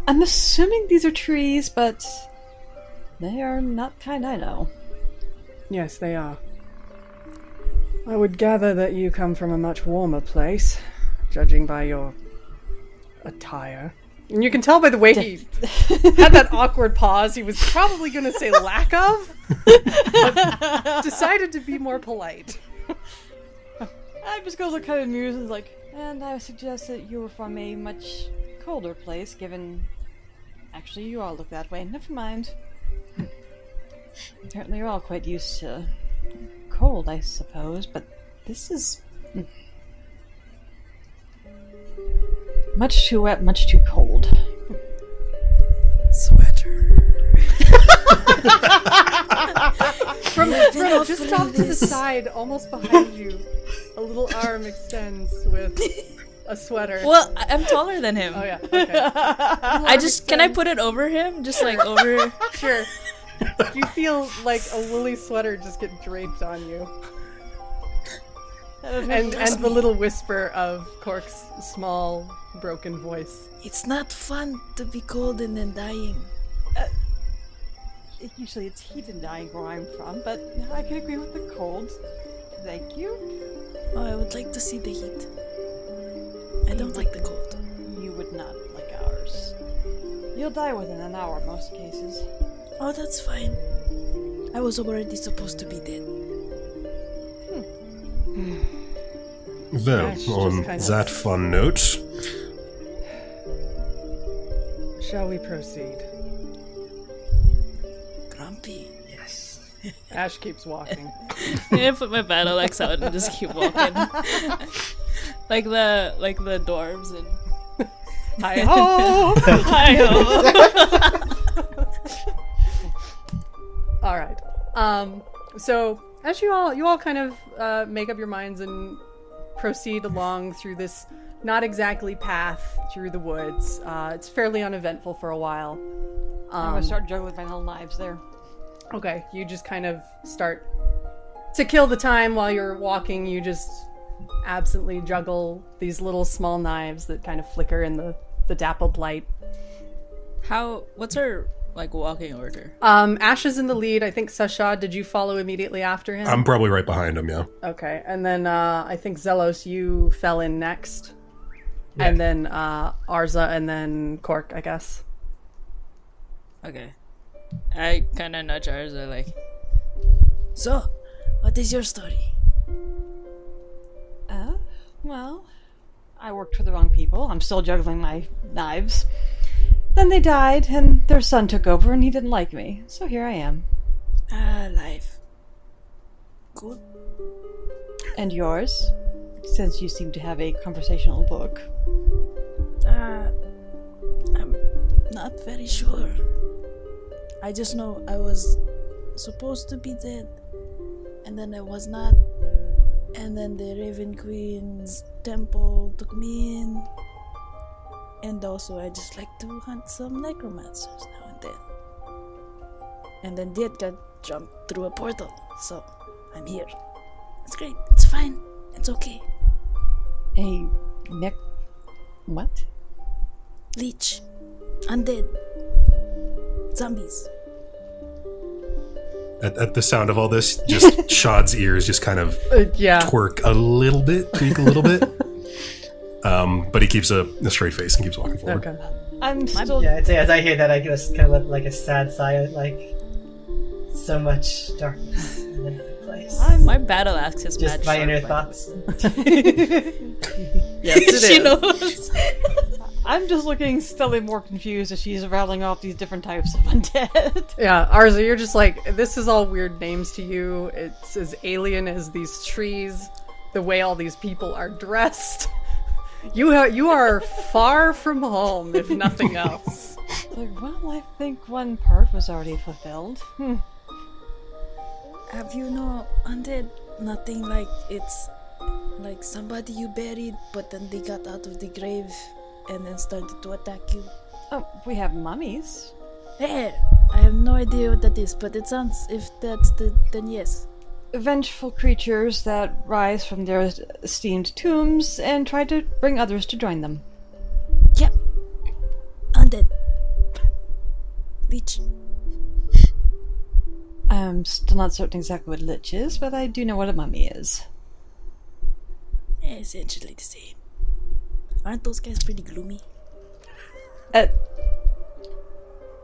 I'm assuming these are trees, but they are not kind I know. Yes, they are. I would gather that you come from a much warmer place, judging by your attire. And you can tell by the way he had that awkward pause, he was probably going to say lack of, but decided to be more polite. I just go look kind of amused and like, and I would suggest that you were from a much colder place, given. Actually, you all look that way. Never mind. Apparently, you're all quite used to cold, I suppose, but this is. Much too wet, much too cold. Sweater. From off just a off to the little. side, almost behind you, a little arm extends with a sweater. Well, I'm taller than him. Oh yeah, okay. I just can I put it over him, just like over. Sure. You feel like a woolly sweater just get draped on you. And the little whisper of Cork's small, broken voice. It's not fun to be cold and then dying. Usually it's heat and dying where I'm from, but I can agree with the cold. Thank you. Oh, I would like to see the heat. I don't like the cold. You would You'll die within an hour, most cases. Oh, that's fine. I was already supposed to be dead. Well, Ash just on kind of- that fun note, Shall we proceed? Grumpy. Yes. Ash keeps walking. I'm gonna put my battle axe out and just keep walking. like the dwarves and Hi-ho! All right. So as you all kind of make up your minds and proceed along through this not exactly path through the woods, it's fairly uneventful for a while. I'm gonna start juggling my little knives there. Okay, you just kind of start to kill the time while you're walking. You just absently juggle these little small knives that kind of flicker in the dappled light. what's our like walking order? Ash is in the lead. I think Sah'Shad, did you follow immediately after him? I'm probably right behind him, yeah. Okay, and then I think Xellos, you fell in next. Yeah. And then Arza, and then Corke, I guess. Okay. I kind of nudge Arza like, So, what is your story? Well, I worked for the wrong people. I'm still juggling my knives. Then they died, and their son took over, and he didn't like me. So here I am. Life. Good. And yours? Since you seem to have a conversational book. I'm not very sure. I just know I was supposed to be dead, and then I was not. And then the Raven Queen's temple took me in. And also I just like to hunt some necromancers now and then. And then Dad got jumped through a portal, so I'm here. It's great. It's fine. It's okay. A what? Leech. Undead. Zombies. At the sound of all this, just Shad's ears just kind of Yeah. twerk a little bit, creak a little bit. But he keeps a straight face and keeps walking forward. Okay. I'm still. Yeah, I'd say as I hear that, I just kind of let like a sad sigh, like so much darkness in another place. my battle axe is Just mad my sharp, inner by thoughts. Yes, it she is. knows. I'm just looking still more confused as she's rattling off these different types of undead. Yeah, Arza, you're just like, this is all weird names to you. It's as alien as these trees, the way all these people are dressed. You are far from home, if nothing else. Like, well, I think one part was already fulfilled. Have you no undead? Nothing like it's like somebody you buried, but then they got out of the grave and then started to attack you. Oh, we have mummies. Hey, I have no idea what that is, but it sounds, if that's then yes. Vengeful creatures that rise from their esteemed tombs and try to bring others to join them. Yep. Undead. Leech. I'm still not certain exactly what lich is, but I do know what a mummy is. Essentially the same. Aren't those guys pretty gloomy?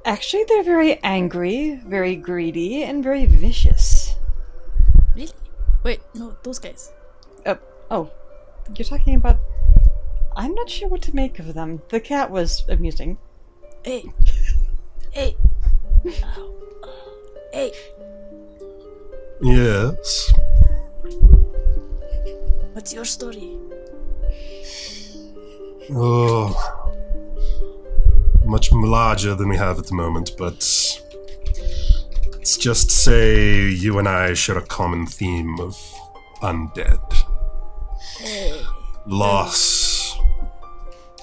Actually, they're very angry, very greedy, and very vicious. Really? Wait, no, those guys. Oh, you're talking about... I'm not sure what to make of them. The cat was amusing. Hey. Hey. Ow. Hey. Yes. What's your story? Oh, much larger than we have at the moment, but let's just say you and I share a common theme of undead. Hey. Loss,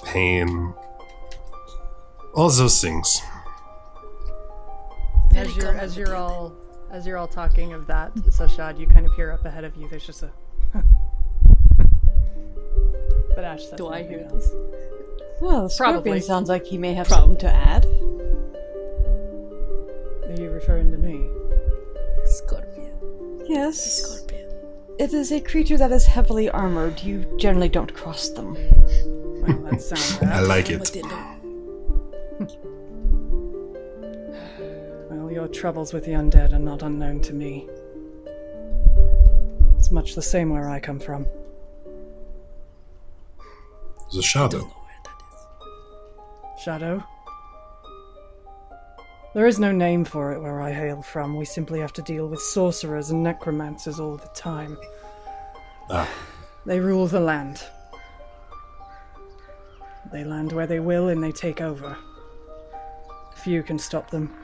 pain, all those things. Very As common with you're all talking of that, Sah'Shad, you kind of hear up ahead of you. There's just a. But Ash says Do I nothing hear else. Well, the scorpion Probably. sounds like he may have something to add. Are you referring to me? Scorpion. Yes. Scorpion. It is a creature that is heavily armored. You generally don't cross them. Well, that sounds I bad. like What it. they know. Your troubles with the undead are not unknown to me. It's much the same where I come from. There's a shadow. Shadow? There is no name for it where I hail from. We simply have to deal with sorcerers and necromancers all the time. Ah. They rule the land. They land where they will and they take over. Few can stop them.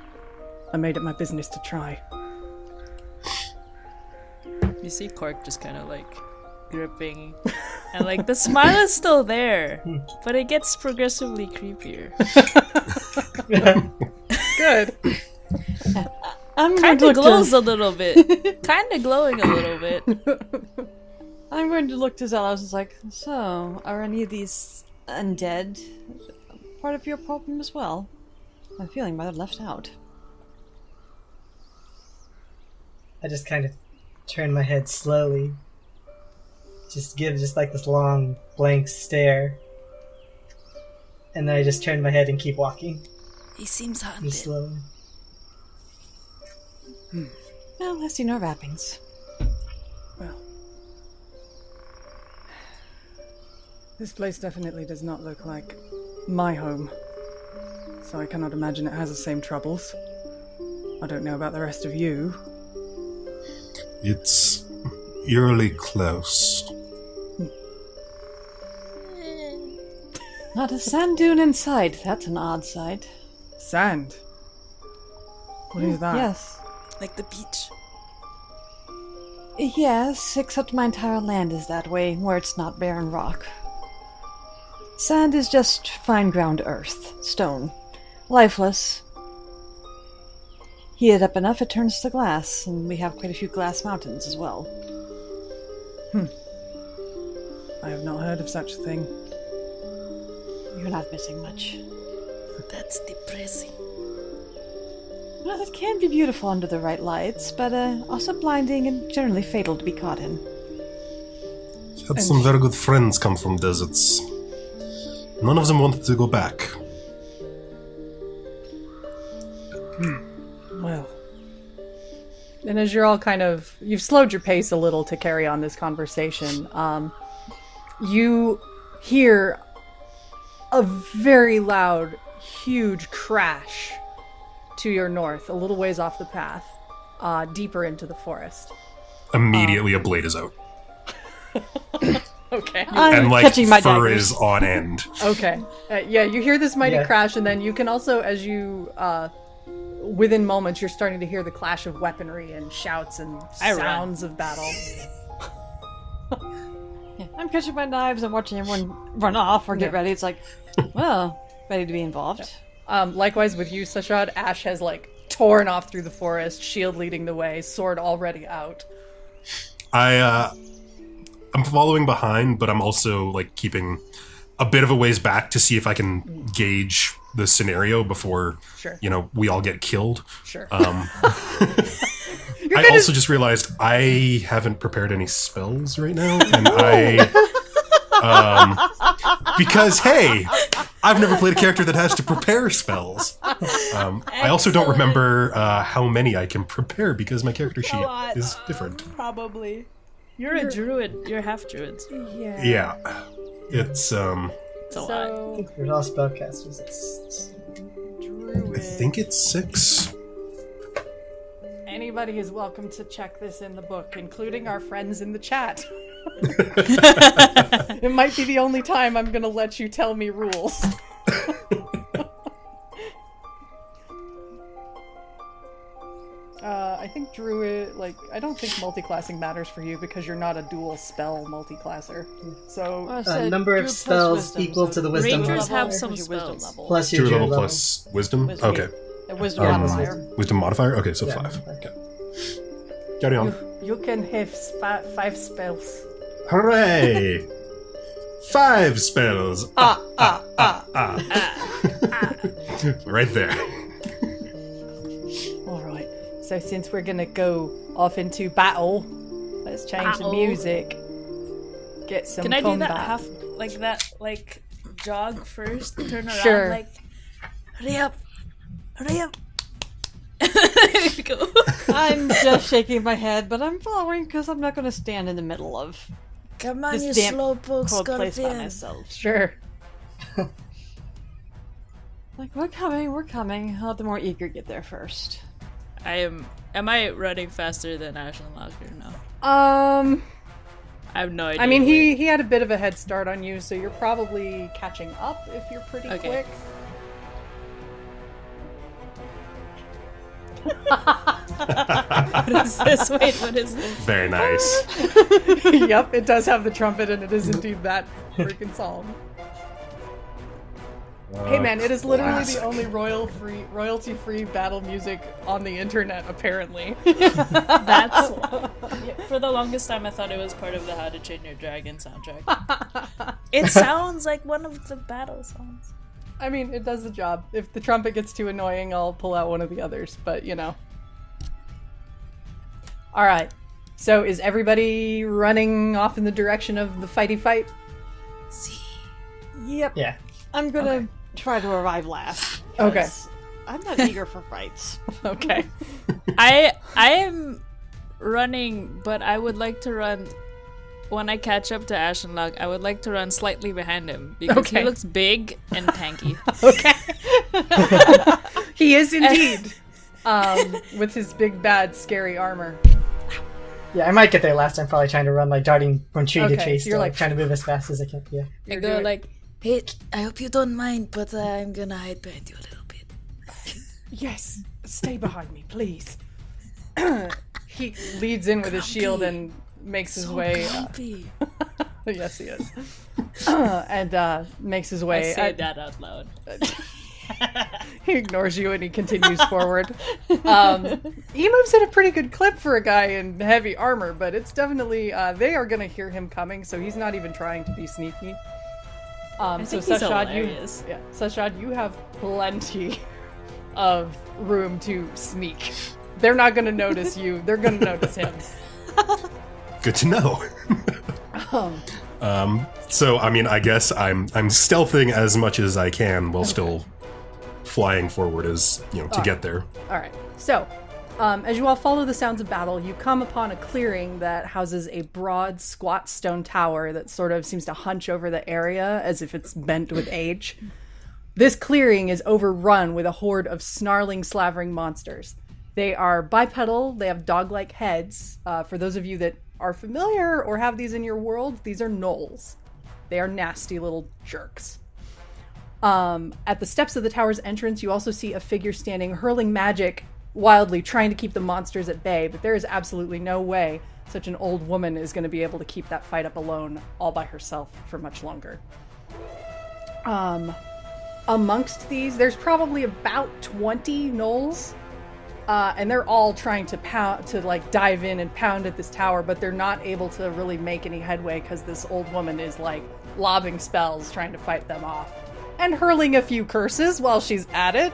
I made it my business to try. You see Corke just kind of like gripping, and like the smile is still there, but it gets progressively creepier. Good. I'm going Kind to of look glows to, a little bit. Kind of glowing a little bit. I'm going to look to Xellos and like, so, are any of these undead part of your problem as well? I'm feeling rather left out. I just kind of turn my head slowly. Just give like this long, blank stare. And then I just turn my head and keep walking. He seems Just haunted. slowly. Well, I see no wrappings. Well, this place definitely does not look like my home, so I cannot imagine it has the same troubles. I don't know about the rest of you. It's eerily close. Not a sand dune in sight. That's an odd sight. Sand. What is that? Yes. Like the beach. Yes, except my entire land is that way, where it's not barren rock. Sand is just fine ground earth, stone. Lifeless. Heat it up enough, it turns to glass, and we have quite a few glass mountains as well. I have not heard of such a thing. You're not missing much. That's depressing. Well, it can be beautiful under the right lights, but also blinding and generally fatal to be caught in. Had some very good friends come from deserts. None of them wanted to go back. Well. And as you're all you've slowed your pace a little to carry on this conversation, you hear a very loud, huge crash to your north, a little ways off the path, deeper into the forest. Immediately a blade is out. Okay. I'm And like catching my fur daggers. is on end. Okay. Yeah, you hear this mighty Yeah. crash, and then you can also, as you, within moments, you're starting to hear the clash of weaponry and shouts and I run. sounds of battle. Yeah, I'm catching my knives and watching everyone run off or get Yeah. ready. It's like, well, ready to be involved. Likewise with you, Sah'Shad, Ash has, torn off through the forest, shield leading the way, sword already out. I'm following behind, but I'm also keeping a bit of a ways back to see if I can gauge the scenario before Sure. we all get killed. Sure. I also just realized I haven't prepared any spells right now, and because hey, I've never played a character that has to prepare spells. I also don't remember how many I can prepare because my character sheet lot. is different. Probably. You're a druid. You're half druid. Yeah, it's It's a lot. So, We're all spellcasters. It's I think it's 6. anybody is welcome to check this in the book, including our friends in the chat. It might be the only time I'm gonna let you tell me rules. I think druid, I don't think multiclassing matters for you because you're not a dual spell multiclasser. So, Well, I said number of druid plus spells wisdom, equal so to the wisdom Rangers level. have some Plus your wisdom spells. level. Plus your Druid druid level level. plus wisdom? Wisdom. Okay. A wisdom Um, modifier. Wisdom modifier? Okay, so Yeah. 5. Okay. Carry on. you can have 5 spells. Hooray! 5 spells! Right there. Alright, so since we're gonna go off into battle, let's change the Battle. music. Get some Can I do combat. that half like that? Like jog first, turn around, Sure. like Hurry up! Hurry up! go. I'm just shaking my head, but I'm following because I'm not going to stand in the middle of Come on, you this damn slowpoke cold place by scorpion. myself. Sure. Like, we're coming. I'll let the more eager get there first. Am I running faster than Ashlyn Locker? No. I I have no idea. mean, he had a bit of a head start on you, so you're probably catching up if you're pretty Okay. quick. What is this? Wait, what is this? Very nice. Yep, it does have the trumpet, and it is indeed that freaking song. Hey man, it is literally the only royalty-free battle music on the internet, apparently. That's for the longest time I thought it was part of the How to Train Your Dragon soundtrack. It sounds like one of the battle songs. I mean, it does the job. If the trumpet gets too annoying, I'll pull out one of the others, but you know. Alright, so is everybody running off in the direction of the fighty fight? Yep. Yeah. I'm gonna try to arrive last. Okay. 'cause I'm not eager for fights. Okay. I am running, but I would like to run when I catch up to Ashenlock. I would like to run slightly behind him because Okay. he looks big and tanky. Okay. He is indeed. With his big, bad, scary armor. Yeah, I might get there last. I'm probably trying to run like darting from tree Okay, to tree, so you're still, like- trying to move as fast as I can. Yeah. I You're go doing- like, Hey, I hope you don't mind, but I'm gonna hide behind you a little bit. Yes, stay behind me, please. He leads in with his shield and makes his So way. grumpy. Yes, he is. And makes his I way. say that out loud. He ignores you and he continues forward. He moves at a pretty good clip for a guy in heavy armor, but it's definitely they are going to hear him coming, so he's not even trying to be sneaky. So think he's Sah'Shad, hilarious. Sah'Shad, you have plenty of room to sneak. They're not going to notice you. They're going to notice him. Good to know. So I mean, I guess I'm stealthing as much as I can while still flying forward as to get there. All right. So, as you all follow the sounds of battle, you come upon a clearing that houses a broad, squat stone tower that sort of seems to hunch over the area as if it's bent with age. This clearing is overrun with a horde of snarling, slavering monsters. They are bipedal, they have dog-like heads. For those of you that are familiar or have these in your world, these are gnolls. They are nasty little jerks. At the steps of the tower's entrance, you also see a figure standing, hurling magic wildly, trying to keep the monsters at bay, but there is absolutely no way such an old woman is going to be able to keep that fight up alone all by herself for much longer. Amongst these, there's probably about 20 gnolls, and they're all trying to dive in and pound at this tower, but they're not able to really make any headway because this old woman is like lobbing spells trying to fight them off and hurling a few curses while she's at it.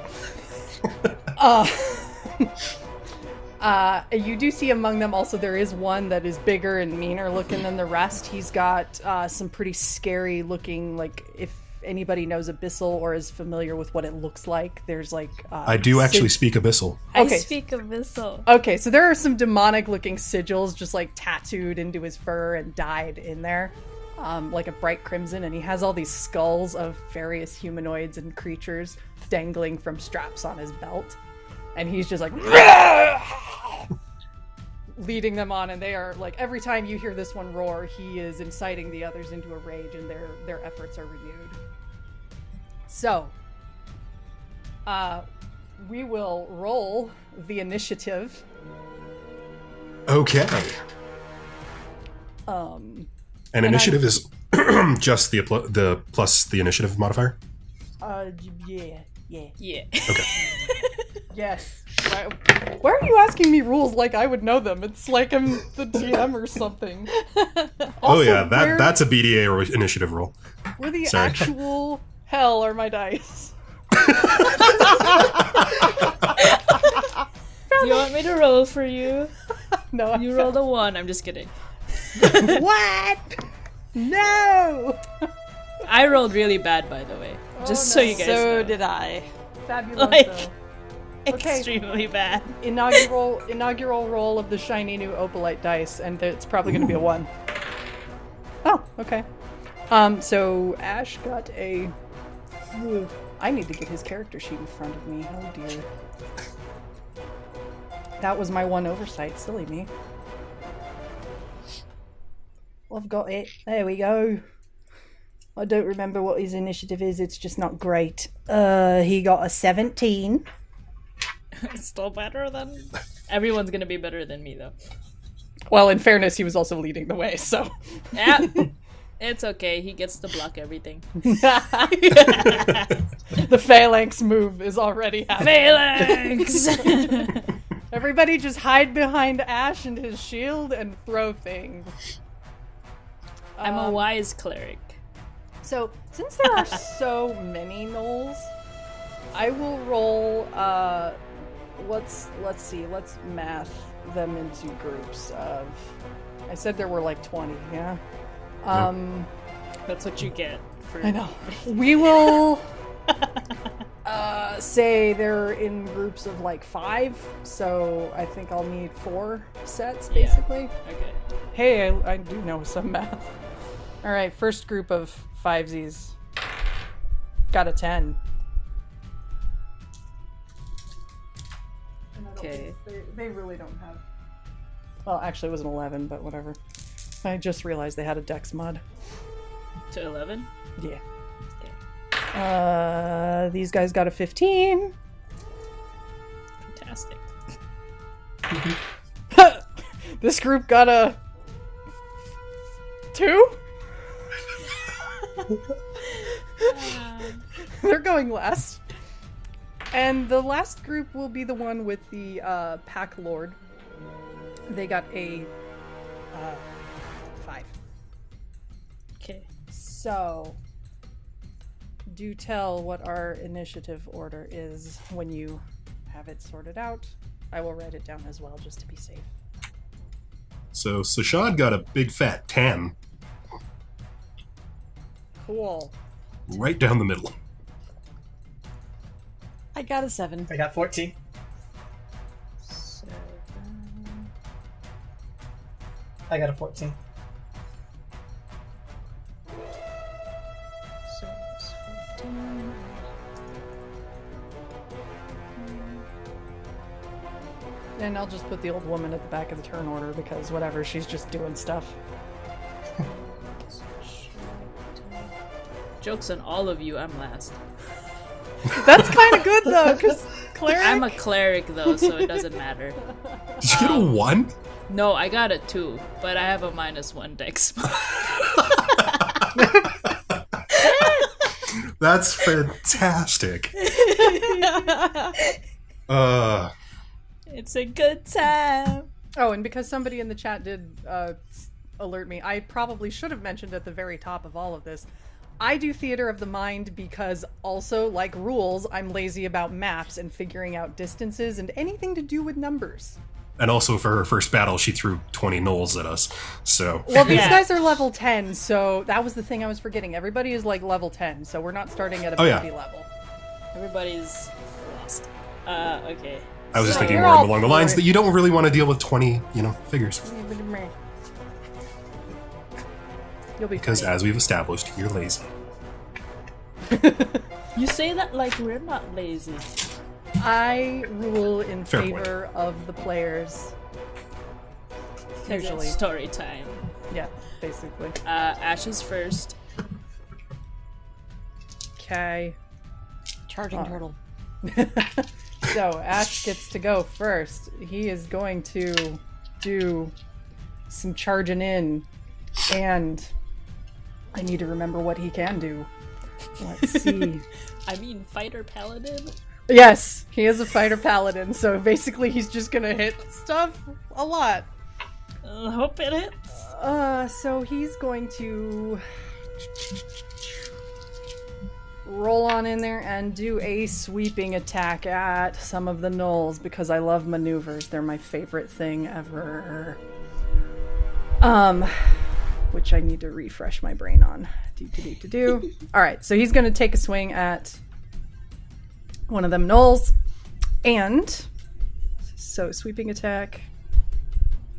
You do see among them also there is one that is bigger and meaner looking than the rest. He's got some pretty scary looking, like if anybody knows Abyssal or is familiar with what it looks like, there's like I do actually speak Abyssal. Okay. I speak Abyssal. Okay, so there are some demonic looking sigils just like tattooed into his fur and dyed in there, like a bright crimson, and he has all these skulls of various humanoids and creatures dangling from straps on his belt. And he's just like leading them on, and they are like, every time you hear this one roar, he is inciting the others into a rage, and their efforts are renewed. So, we will roll the initiative. Okay. And initiative is just the plus the initiative modifier. Yeah. Yeah. Okay. Yes. Why are you asking me rules like I would know them? It's like I'm the DM or something. Oh yeah, Also, where- that's a BDA or initiative roll. Where the Sorry. actual hell are my dice? Do you want me to roll for you? No, You rolled a 1. I'm just kidding. What? No! I rolled really bad, by the way. Just so you guys So know. did I. Fabulous. Like- Extremely bad. Inaugural roll of the shiny new opalite dice, and it's probably going to be a 1. Oh, okay. So Ash got a... I need to get his character sheet in front of me. Oh dear. That was my one oversight. Silly me. I've got it. There we go. I don't remember what his initiative is. It's just not great. He got a 17. It's still better than... Everyone's gonna be better than me, though. Well, in fairness, he was also leading the way, so... Yeah. It's okay. He gets to block everything. The phalanx move is already happening. Phalanx! Everybody just hide behind Ash and his shield and throw things. I'm a wise cleric. So, since there are so many gnolls, I will roll, let's see, let's math them into groups of, I said there were like 20, yeah? That's what you get. For... I know. We will say they're in groups of like 5, so I think I'll need 4 sets, basically. Yeah. Okay. Hey, I do know some math. Alright, first group of 5sies. Got a 10. Okay. They really don't have... Well, actually it was an 11, but whatever. I just realized they had a dex mod. To 11? Yeah. Okay. These guys got a 15. Fantastic. This group got a 2? They're going last. And the last group will be the one with the Pack Lord. They got a 5. Okay. So, do tell what our initiative order is when you have it sorted out. I will write it down as well, just to be safe. So Sah'Shad got a big fat 10 Cool. right down the middle. I got a 7. I got 14. 7. I got a 14. So it's 14. And I'll just put the old woman at the back of the turn order because whatever, she's just doing stuff. Joke's on all of you, I'm last. That's kind of good though, because cleric. I'm a cleric though, so it doesn't matter. Did you get a 1? No, I got a 2, but I have a -1 dex. That's fantastic. It's a good time. Oh, and because somebody in the chat did alert me, I probably should have mentioned at the very top of all of this. I do theater of the mind because also, like rules, I'm lazy about maps and figuring out distances and anything to do with numbers. And also for her first battle, she threw 20 gnolls at us. So Well, these guys are level 10, so that was the thing I was forgetting. Everybody is like level 10, so we're not starting at a baby level. Everybody's lost. Okay. I was just So thinking you're more all along the lines for it. that you don't really want to deal with 20, figures. You'll be Because fine. as we've established, you're lazy. You say that like we're not lazy. I rule in Fair favor of the players. Usually. It's story time. Yeah, basically. Ash is first. Okay. Charging turtle. So Ash gets to go first. He is going to do some charging in, and I need to remember what he can do. Let's see. I mean, fighter paladin. Yes, he is a fighter paladin, so basically he's just gonna hit stuff a lot. Hope it hits. So he's going to roll on in there and do a sweeping attack at some of the gnolls because I love maneuvers. They're my favorite thing ever. Which I need to refresh my brain on. Alright, so he's gonna take a swing at one of them gnolls. And so sweeping attack.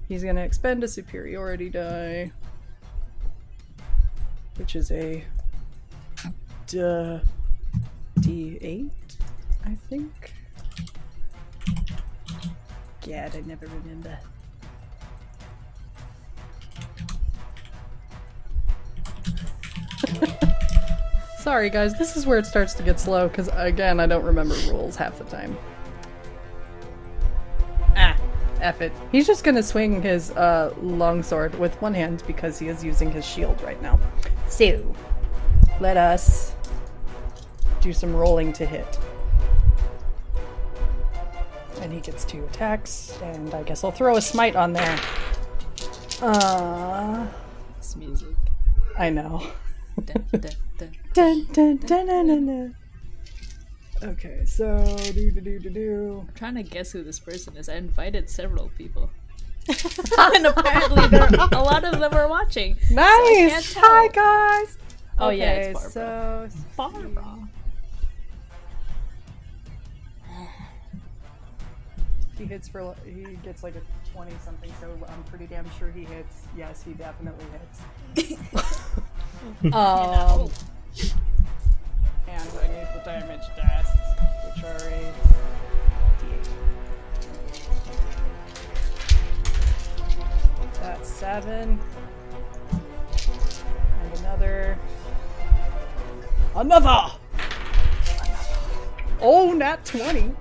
He's going to expend a superiority die, which is a D8, I think. God, I never remember. Sorry guys, this is where it starts to get slow, because again, I don't remember rules half the time. F it. He's just gonna swing his longsword with one hand because he is using his shield right now. So, let us do some rolling to hit. And he gets 2 attacks, and I guess I'll throw a smite on there. This music. I know. Dun, dun, dun. Dun, dun, dun, dun, dun, dun. Okay, so do. I'm trying to guess who this person is. I invited several people. And apparently a lot of them are watching. Nice! So I Hi can't tell. guys! Oh yeah, Okay, it's Barbara. so Barbara. he hits for he gets like a 20 something, so I'm pretty damn sure he hits. Yes, he definitely hits. And I need the damage dice, which are a D8. That's 7. And another! Oh, nat 20!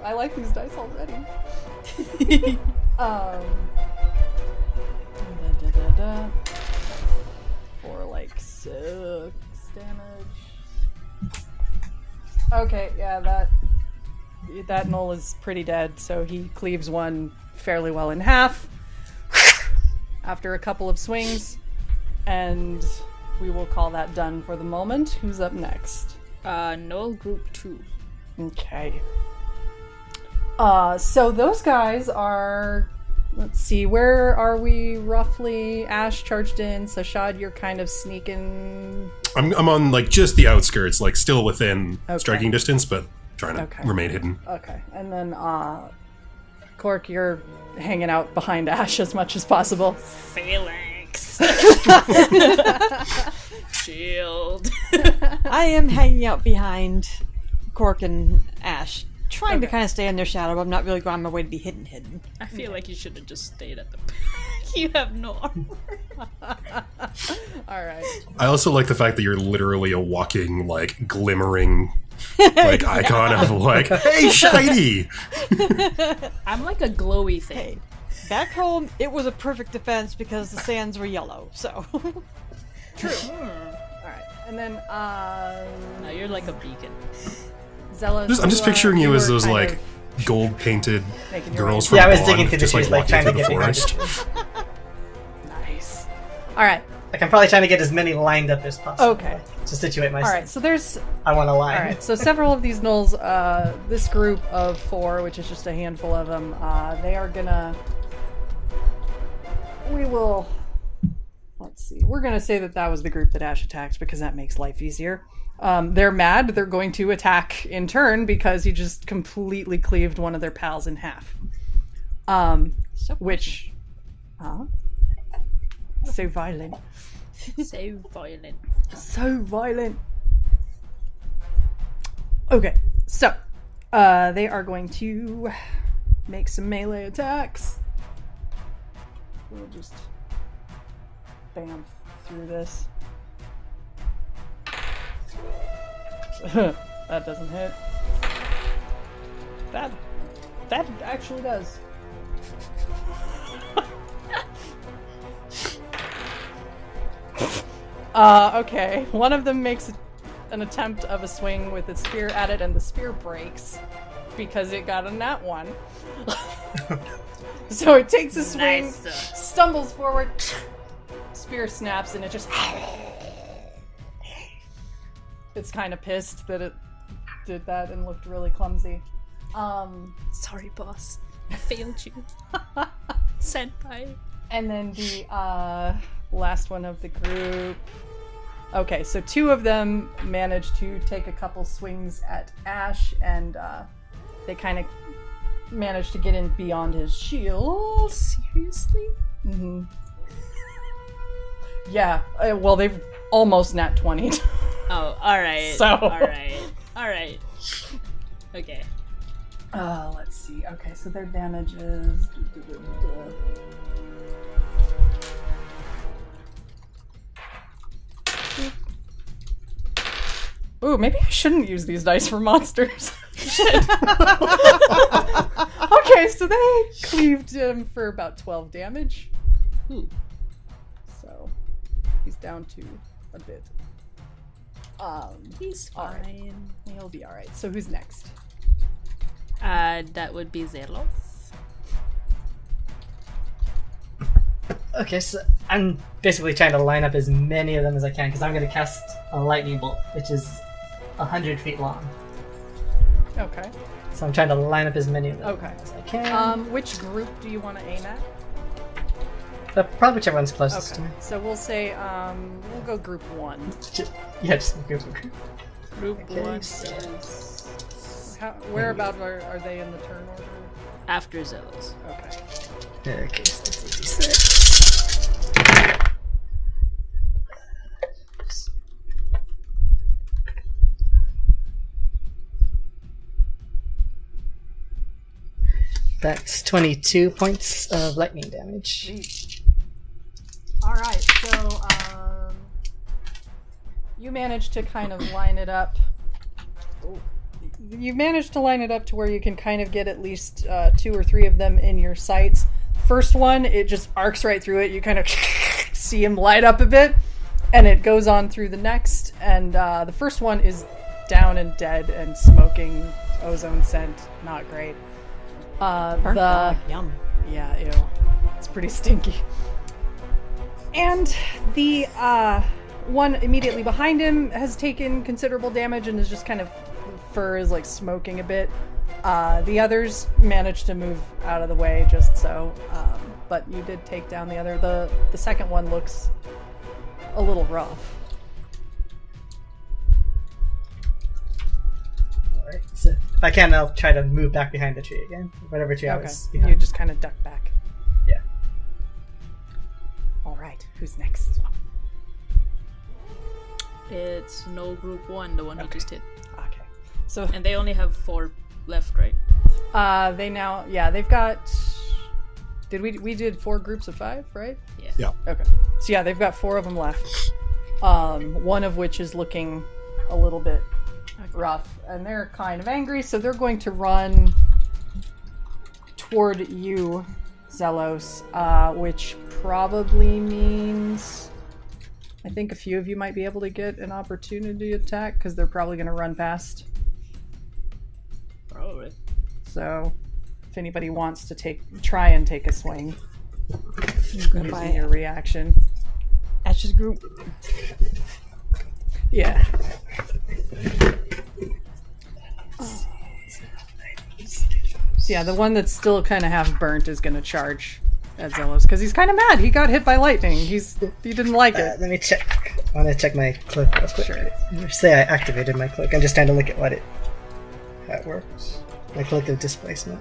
I like these dice already. For like 6 damage. Okay, yeah, that knoll is pretty dead, so he cleaves one fairly well in half after a couple of swings, and we will call that done for the moment. Who's up next? Knoll Group 2. Okay. So those guys are... Let's see, where are we roughly? Ash charged in. Sah'Shad, you're kind of sneaking... I'm on like just the outskirts, like still within Okay. striking distance, but trying to remain hidden. Okay. And then, Corke, you're hanging out behind Ash as much as possible. Phalanx. Shield. I am hanging out behind Cork and Ash, trying to kind of stay in their shadow, but I'm not really going on my way to be hidden. I feel like you should have just stayed at the back. You have no armor. Alright. I also like the fact that you're literally a walking, like, glimmering, like, icon of, like, hey, shiny! I'm like a glowy thing. Back home, it was a perfect defense because the sands were yellow, so... True. Alright. And then, Now you're like a beacon. Xellos, I'm just picturing you as were those, kind like, of gold-painted making your girls way- from Yeah, I was Bond, digging through the just, trees, like, walking trying to through get the behind forest. it. Nice. Alright. Like, I'm probably trying to get as many lined up as possible. Okay. To situate myself. Alright, so there's... I want a line. Alright, so several of these gnolls, this group of 4, which is just a handful of them, they are gonna... We will... Let's see. We're gonna say that was the group that Ash attacked because that makes life easier. They're mad. They're going to attack in turn because he just completely cleaved one of their pals in half. Which... So violent. So violent. So violent. Okay, so they are going to make some melee attacks. We'll just bam through this. That doesn't hit. That actually does. Okay. One of them makes an attempt of a swing with its spear at it, and the spear breaks because it got a nat 1. So it takes a swing, Nice. stumbles forward, spear snaps, and it just... It's kind of pissed that it did that and looked really clumsy. Sorry, boss. I failed you. Senpai. And then the last one of the group, Okay, so 2 of them managed to take a couple swings at Ash, and they kind of managed to get in beyond his shield. Seriously? Mm-hmm. Yeah, well, they've almost nat 20'd. Oh, alright. So- Alright. Okay. Let's see. Okay, so their damage is... Ooh, maybe I shouldn't use these dice for monsters. Okay, so they cleaved him for about 12 damage. Ooh. So he's down to a bit. He's Alright. fine. He'll be alright. So who's next? That would be Xellos. Okay, so I'm basically trying to line up as many of them as I can because I'm going to cast a lightning bolt, which is 100 feet long. Okay. So I'm trying to line up as many of them Okay. as I can. Which group do you want to aim at? Probably whichever one's closest to Okay. me. So we'll say, we'll go group 1. Just group. Group Okay, 1 so- is Whereabouts are they in the turn order? after Xellos. Okay. Okay, so that's 86. That's 22 points of lightning damage. Sweet. Alright, so, you managed to kind of line it up. You managed to line it up to where you can kind of get at least 2 or 3 of them in your sights. First one, it just arcs right through it. You kind of see him light up a bit, and it goes on through the next. And the first one is down and dead and smoking ozone scent. Not great. Burnt dog, yum. Yeah, ew. It's pretty stinky. And the one immediately behind him has taken considerable damage and is just kind of, fur is like smoking a bit. The others managed to move out of the way just so. But you did take down the other. The second one looks a little rough. Alright, so if I can, I'll try to move back behind the tree again. Whatever tree I Okay. was You behind. just kind of duck back. Yeah. Alright, who's next? It's no group 1, the one who just hit. Okay. So And they only have 4 left, right? they now, yeah, they've got. Did we did 4 groups of 5, right? Yeah. Yeah. Okay. So yeah, they've got 4 of them left. One of which is looking a little bit rough, and they're kind of angry, so they're going to run toward you, Xellos, which probably means I think a few of you might be able to get an opportunity attack because they're probably going to run past. Probably. So if anybody wants to try and take a swing using your reaction. Ash's group. Yeah. So yeah, the one that's still kind of half burnt is going to charge at Xellos because he's kind of mad. He got hit by lightning. He didn't like it. Let me check. I want to check my cloak real quick. Sure. Say I activated my cloak. I'm just trying to look at how it works. My cloak of displacement.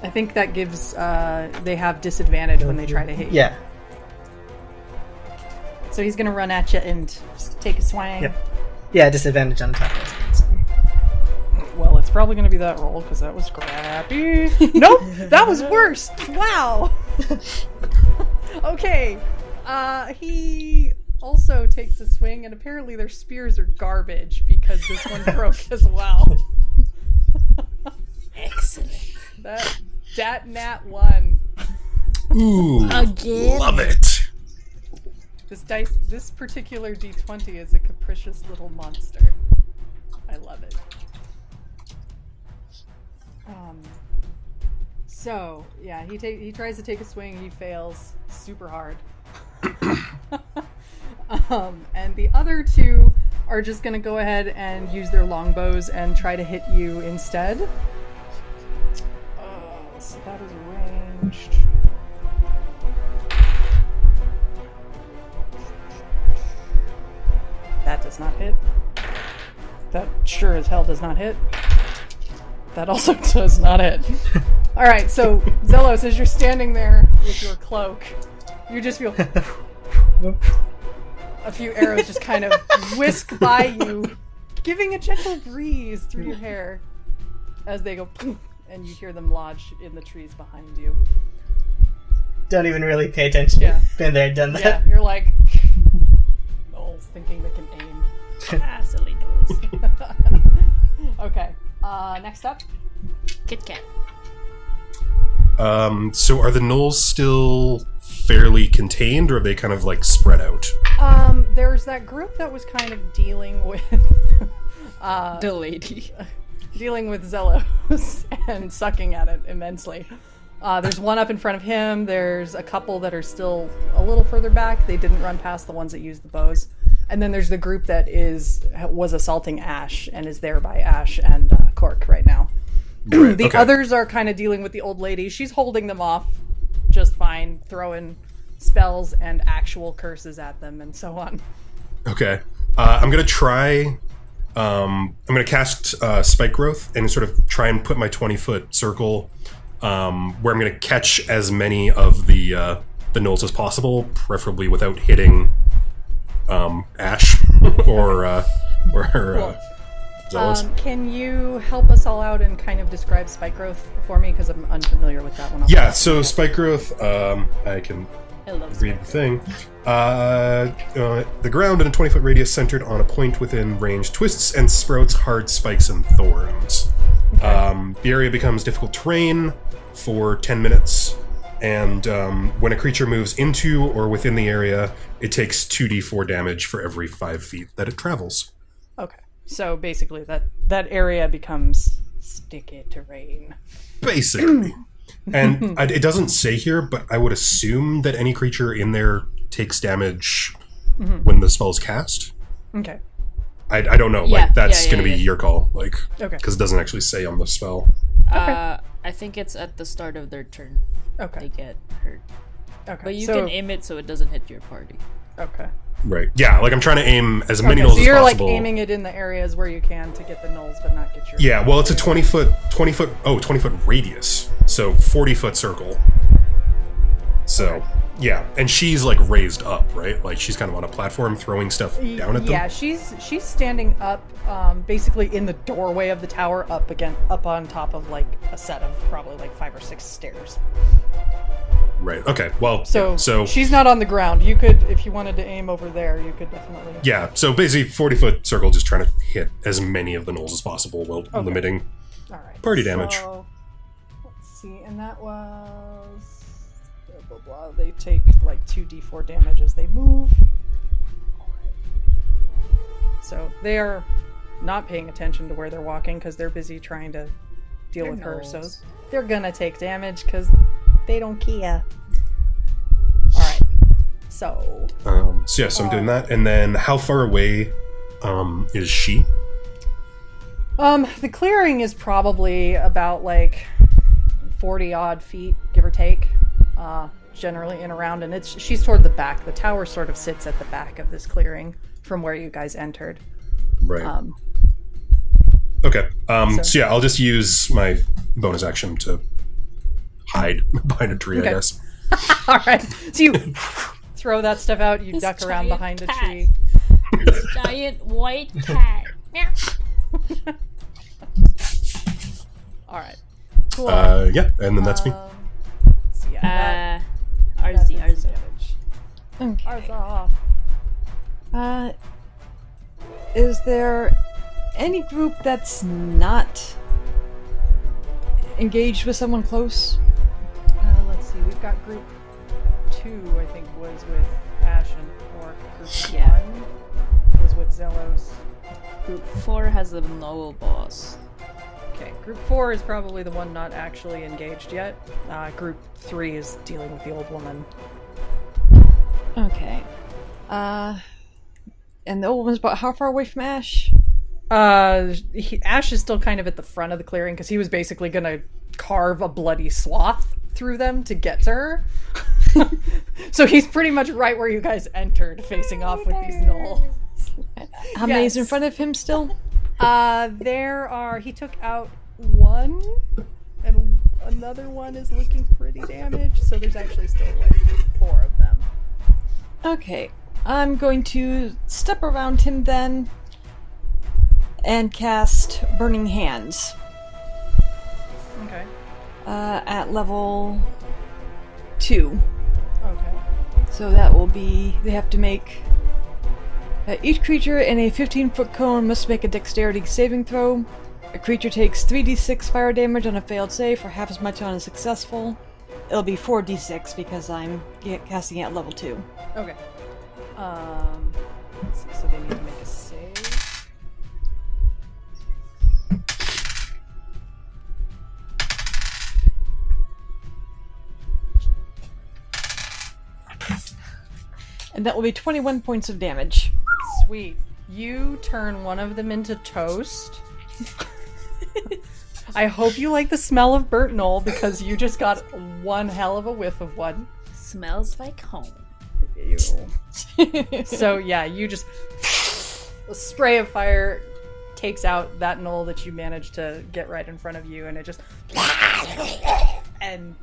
I think that gives they have disadvantage when they try to hit you. Yeah. So he's going to run at you and take a swing. Yep. Yeah, disadvantage on top of it. Well, it's probably going to be that roll because that was crappy. Nope, that was worse. Wow. Okay. He also takes a swing, and apparently their spears are garbage because this one broke as well. Excellent. That nat 1. Ooh, Again? love it. This particular D20 is a capricious little monster. I love it. So yeah, he tries to take a swing. He fails super hard. And the other 2 are just gonna go ahead and use their longbows and try to hit you instead. So that is ranged. That sure as hell does not hit. That also does not hit. Alright, so Xellos, as you're standing there with your cloak, you just feel a few arrows just kind of whisk by you, giving a gentle breeze through your hair as they go and you hear them lodge in the trees behind you. Don't even really pay attention. Yeah. Been there, done that. Yeah, you're like Knowles thinking they can aim. Ah, silly nose. Okay. Next up. Kit Kat. So are the gnolls still fairly contained, or are they kind of like spread out? There's that group that was kind of dealing with The lady. dealing with Xellos and sucking at it immensely. There's one up in front of him. There's a couple that are still a little further back. They didn't run past the ones that used the bows. And then there's the group that was assaulting Ash and is there by Ash and Corke right now. Right, The okay. others are kind of dealing with the old lady. She's holding them off just fine, throwing spells and actual curses at them and so on. Okay. I'm going to try... I'm going to cast Spike Growth and sort of try and put my 20-foot circle where I'm going to catch as many of the gnolls as possible, preferably without hitting Ash or Xellos. Can you help us all out and kind of describe spike growth for me? Because I'm unfamiliar with that one. Yeah, so Spike Growth, I can I love read the thing. The ground in a 20-foot radius centered on a point within range twists and sprouts hard spikes and thorns. The area becomes difficult terrain for 10 minutes, and when a creature moves into or within the area, it takes 2d4 damage for every 5 feet that it travels. Okay. So basically that area becomes sticky terrain. Basically. And it doesn't say here, but I would assume that any creature in there takes damage when the spell is cast. Okay. I don't know. Yeah, like, that's yeah, going to be yeah. your call. Like, Okay. because it doesn't actually say on the spell. I think it's at the start of their turn. They Okay. get hurt. Okay. But you so, can aim it so it doesn't hit your party. Okay. Right. Yeah, like I'm trying to aim as many Okay, gnolls so as you're like possible. aiming it in the areas where you can to get the gnolls, but not get your. Yeah, well, it's a 20-foot radius. So 40-foot circle. So, yeah. And she's like raised up, right? Like she's kind of on a platform throwing stuff down at them. Yeah, she's standing up, basically in the doorway of the tower, up on top of like a set of probably like 5 or 6 stairs. Right. Okay. Well, So, yeah, so she's not on the ground. You could, if you wanted to aim over there, you could definitely. yeah, so basically 40-foot circle, just trying to hit as many of the gnolls as possible while limiting. All right. Party damage. So, let's see, and that was blah blah blah. They take like 2d4 damage as they move. All right. So they are not paying attention to where they're walking because they're busy trying to deal They're with her. So gnolls. they're gonna take damage because they don't care. All right. So So yeah, so I'm doing that, and then how far away is she? the clearing is probably about like 40 odd feet, give or take, generally in around, and she's toward the back. The tower sort of sits at the back of this clearing from where you guys entered. Right. Okay. So yeah, I'll just use my bonus action to hide behind a tree, Okay. I guess. All right. So you throw that stuff out, you This duck around giant behind a cat. tree. Giant white cat. All right. Cool. Yeah, and then that's me. So yeah, that Arzi. did some damage. Okay. Arza. Is there any group that's not engaged with someone close? Let's see. We've got group 2, I think, was with Ash and Corke. Group Yeah. 1 was with Xellos. Group 4 has the Noel boss. Okay, group 4 is probably the one not actually engaged yet. Group 3 is dealing with the old woman. Okay. And the old one's about how far away from Ash? Ash is still kind of at the front of the clearing because he was basically gonna carve a bloody swath through them to get to her. So he's pretty much right where you guys entered, facing off with these gnolls. How many is in Yes. front of him still? He took out one, and another one is looking pretty damaged, so there's actually still like 4 of them. Okay, I'm going to step around him then and cast Burning Hands Okay. at level 2. Okay. So that will be, they have to make, each creature in a 15-foot cone must make a dexterity saving throw. A creature takes 3d6 fire damage on a failed save for half as much on a successful. It'll be 4d6 because I'm casting it at level 2. Okay. Let's see, so they need to make a save. And that will be 21 points of damage. Sweet. You turn one of them into toast. I hope you like the smell of burnt knoll because you just got one hell of a whiff of one. Smells like home. Ew. So yeah, you just a spray of fire takes out that knoll that you managed to get right in front of you, and it just and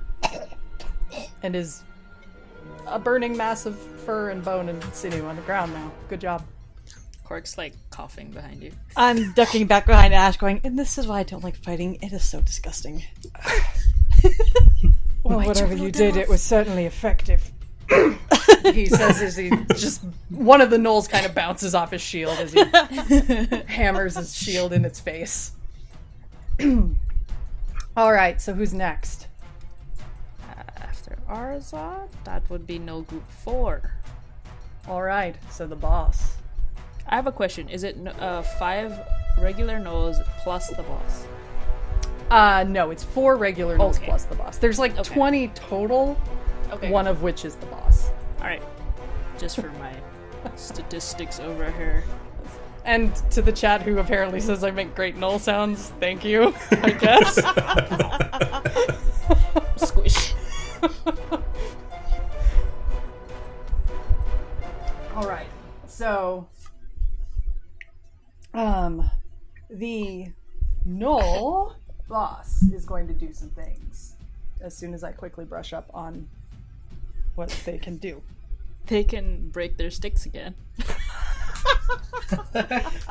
is a burning mass of fur and bone and sinew on the ground now. Good job. Cork's like coughing behind you. I'm ducking back behind Ash going, and this is why I don't like fighting. It is so disgusting. Well, whatever you did, it was certainly effective. He says as he just one of the gnolls kind of bounces off his shield as he hammers his shield in its face. All right, so who's next? After Arzalan, that would be no group 4. All right, so the boss. I have a question. Is it 5 regular gnolls plus the boss? No, it's 4 regular gnolls Okay. plus the boss. There's like 20 total, Okay. one of which is the boss. Alright. Just for my statistics over here. And to the chat who apparently says I make great gnoll sounds, thank you, I guess. Squish. All right. So, the gnoll boss is going to do some things as soon as I quickly brush up on what they can do. They can break their sticks again.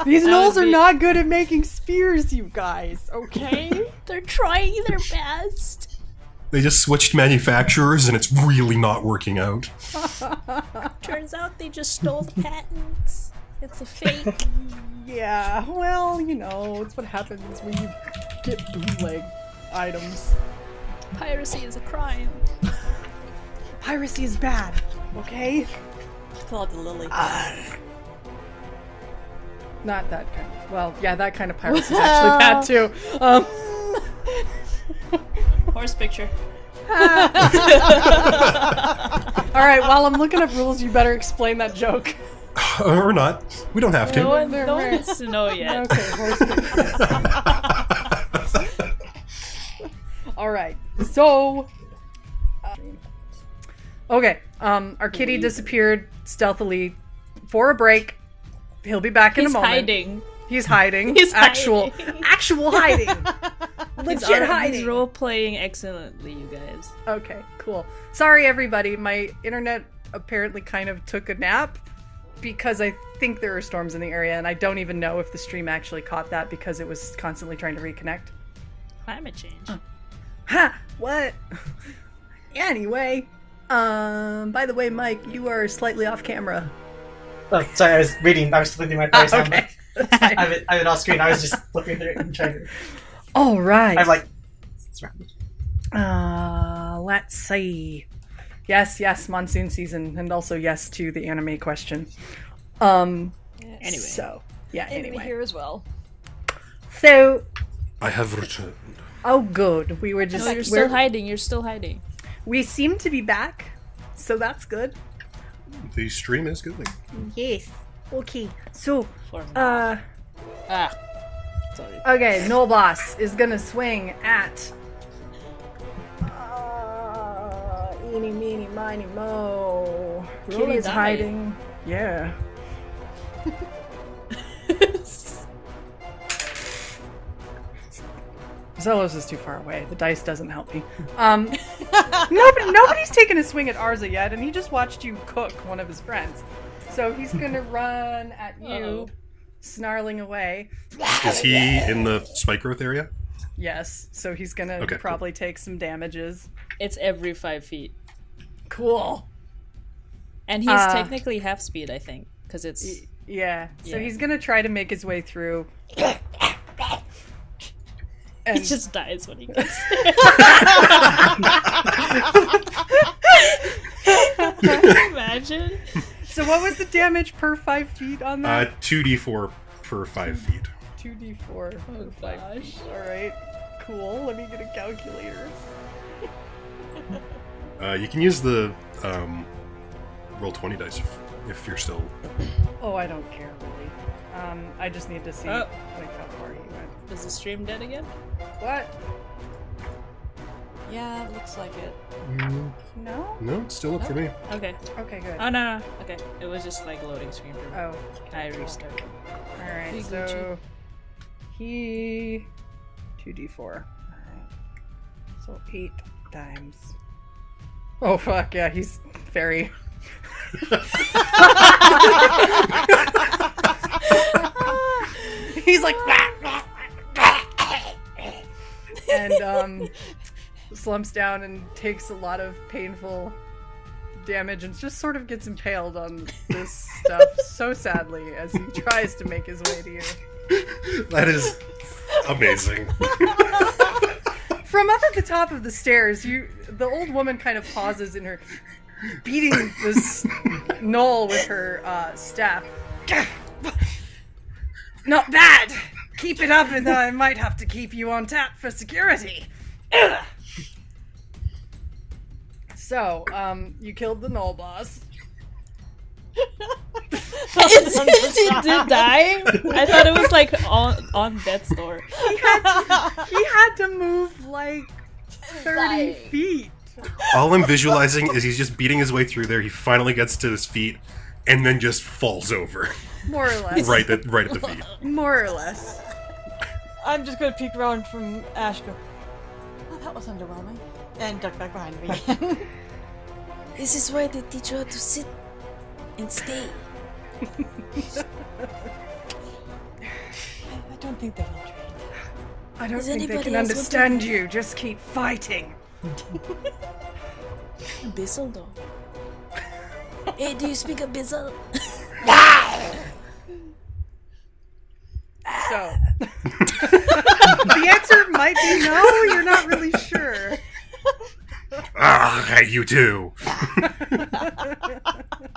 These gnolls are be- not good at making spears, you guys, okay? They're trying their best. They just switched manufacturers and it's really not working out. Turns out they just stole the patents. It's a fake. Yeah, well, you know, it's what happens when you get bootleg items. Piracy is a crime. Piracy is bad, okay? Call it the lily. Not that kind of, well, yeah, that kind of piracy is actually bad too. Horse picture. Alright, while I'm looking up rules, you better explain that joke. Or not. We don't have No to. one needs to know yet. Okay, horse picture. Alright, so... okay, our kitty disappeared stealthily for a break. He'll be back in a He's moment. hiding. He's hiding. He's actual hiding. He's Legit hiding. He's role playing excellently, you guys. Okay, cool. Sorry, everybody. My internet apparently kind of took a nap because I think there are storms in the area, and I don't even know if the stream actually caught that because it was constantly trying to reconnect. Climate change. Ha! What? Anyway, by the way, Mike, you are slightly off camera. Oh, sorry, I was reading. I was flipping my party sound. Okay. I have it off screen. I was just flipping through it and trying to. All right. I'm like, it's around. Let's see. Yes, monsoon season, and also yes to the anime question. Anyway. So, yeah, anyway. Here as well. So, I have returned. oh good, we were just... No, you're still hiding. You're still hiding. We seem to be back, so that's good. The stream is going. Yes. Okay, so, For now. Sorry. okay, Null Boss is gonna swing at... eeny, meeny, miny, mo. Roll Kitty a is die. hiding. Yeah. Xellos is too far away. The dice doesn't help me. Nobody's taken a swing at Arza yet, and he just watched you cook one of his friends. So he's gonna run at you, snarling away. Is he in the spike growth area? Yes, so he's gonna probably take some damages. It's every 5 feet. Cool. And he's technically half speed, I think, because it's... Yeah, so he's gonna try to make his way through. And he just dies when he gets there. Can you imagine? So what was the damage per 5 feet on that? 2d4 per 5 feet. 2d4 per 5 feet. Alright, cool. Let me get a calculator. You can use the roll 20 dice if you're still... Oh, I don't care, really. I just need to see like how far he went. Is the stream dead again? What? Yeah, it looks like it. No? No, it's still up for me. Okay. Okay, good. Oh, no. Okay. It was just like loading screen for me. Oh, I restarted. alright, Hey, so he 2d4. Alright. So 8 times. Oh fuck, yeah, he's very he's like and slumps down and takes a lot of painful damage and just sort of gets impaled on this stuff so sadly as he tries to make his way to you. That is amazing. From up at the top of the stairs, the old woman kind of pauses in her beating this knoll with her staff. Not bad! Keep it up and I might have to keep you on tap for security. So, you killed the knoll boss. He did die? I thought it was like on death's door. He had to move like 30 feet. All I'm visualizing is he's just beating his way through there. He finally gets to his feet, and then just falls over. More or less. right at the feet. More or less. I'm just gonna peek around from Ash. Go. Oh, that was underwhelming. And duck back behind me again. This is why they teach you how to sit and stay. I don't think they're well trained. I don't Does think they anybody can else want to- understand you. Just keep fighting. Abyssal though. Hey, do you speak Abyssal? So, the answer might be no, you're not really sure. Ah, I hate you too.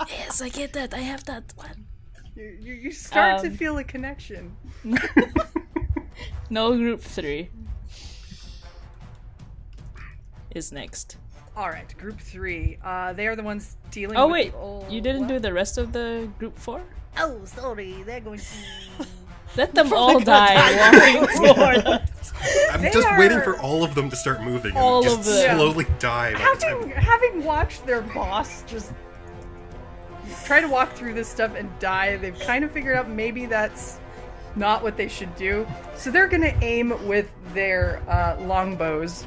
Yes, I get that. I have that one. You start to feel a connection. No, group 3 is next. Alright, group 3. They are the ones dealing Oh with wait, the old... you didn't do what? the rest of the group 4? Oh, sorry, they're going to... Let them all die walking toward us. I'm They just are- waiting for all of them to start moving and All just of them. slowly die. by the time- Having watched their boss just try to walk through this stuff and die, they've kind of figured out maybe that's not what they should do. So they're going to aim with their longbows.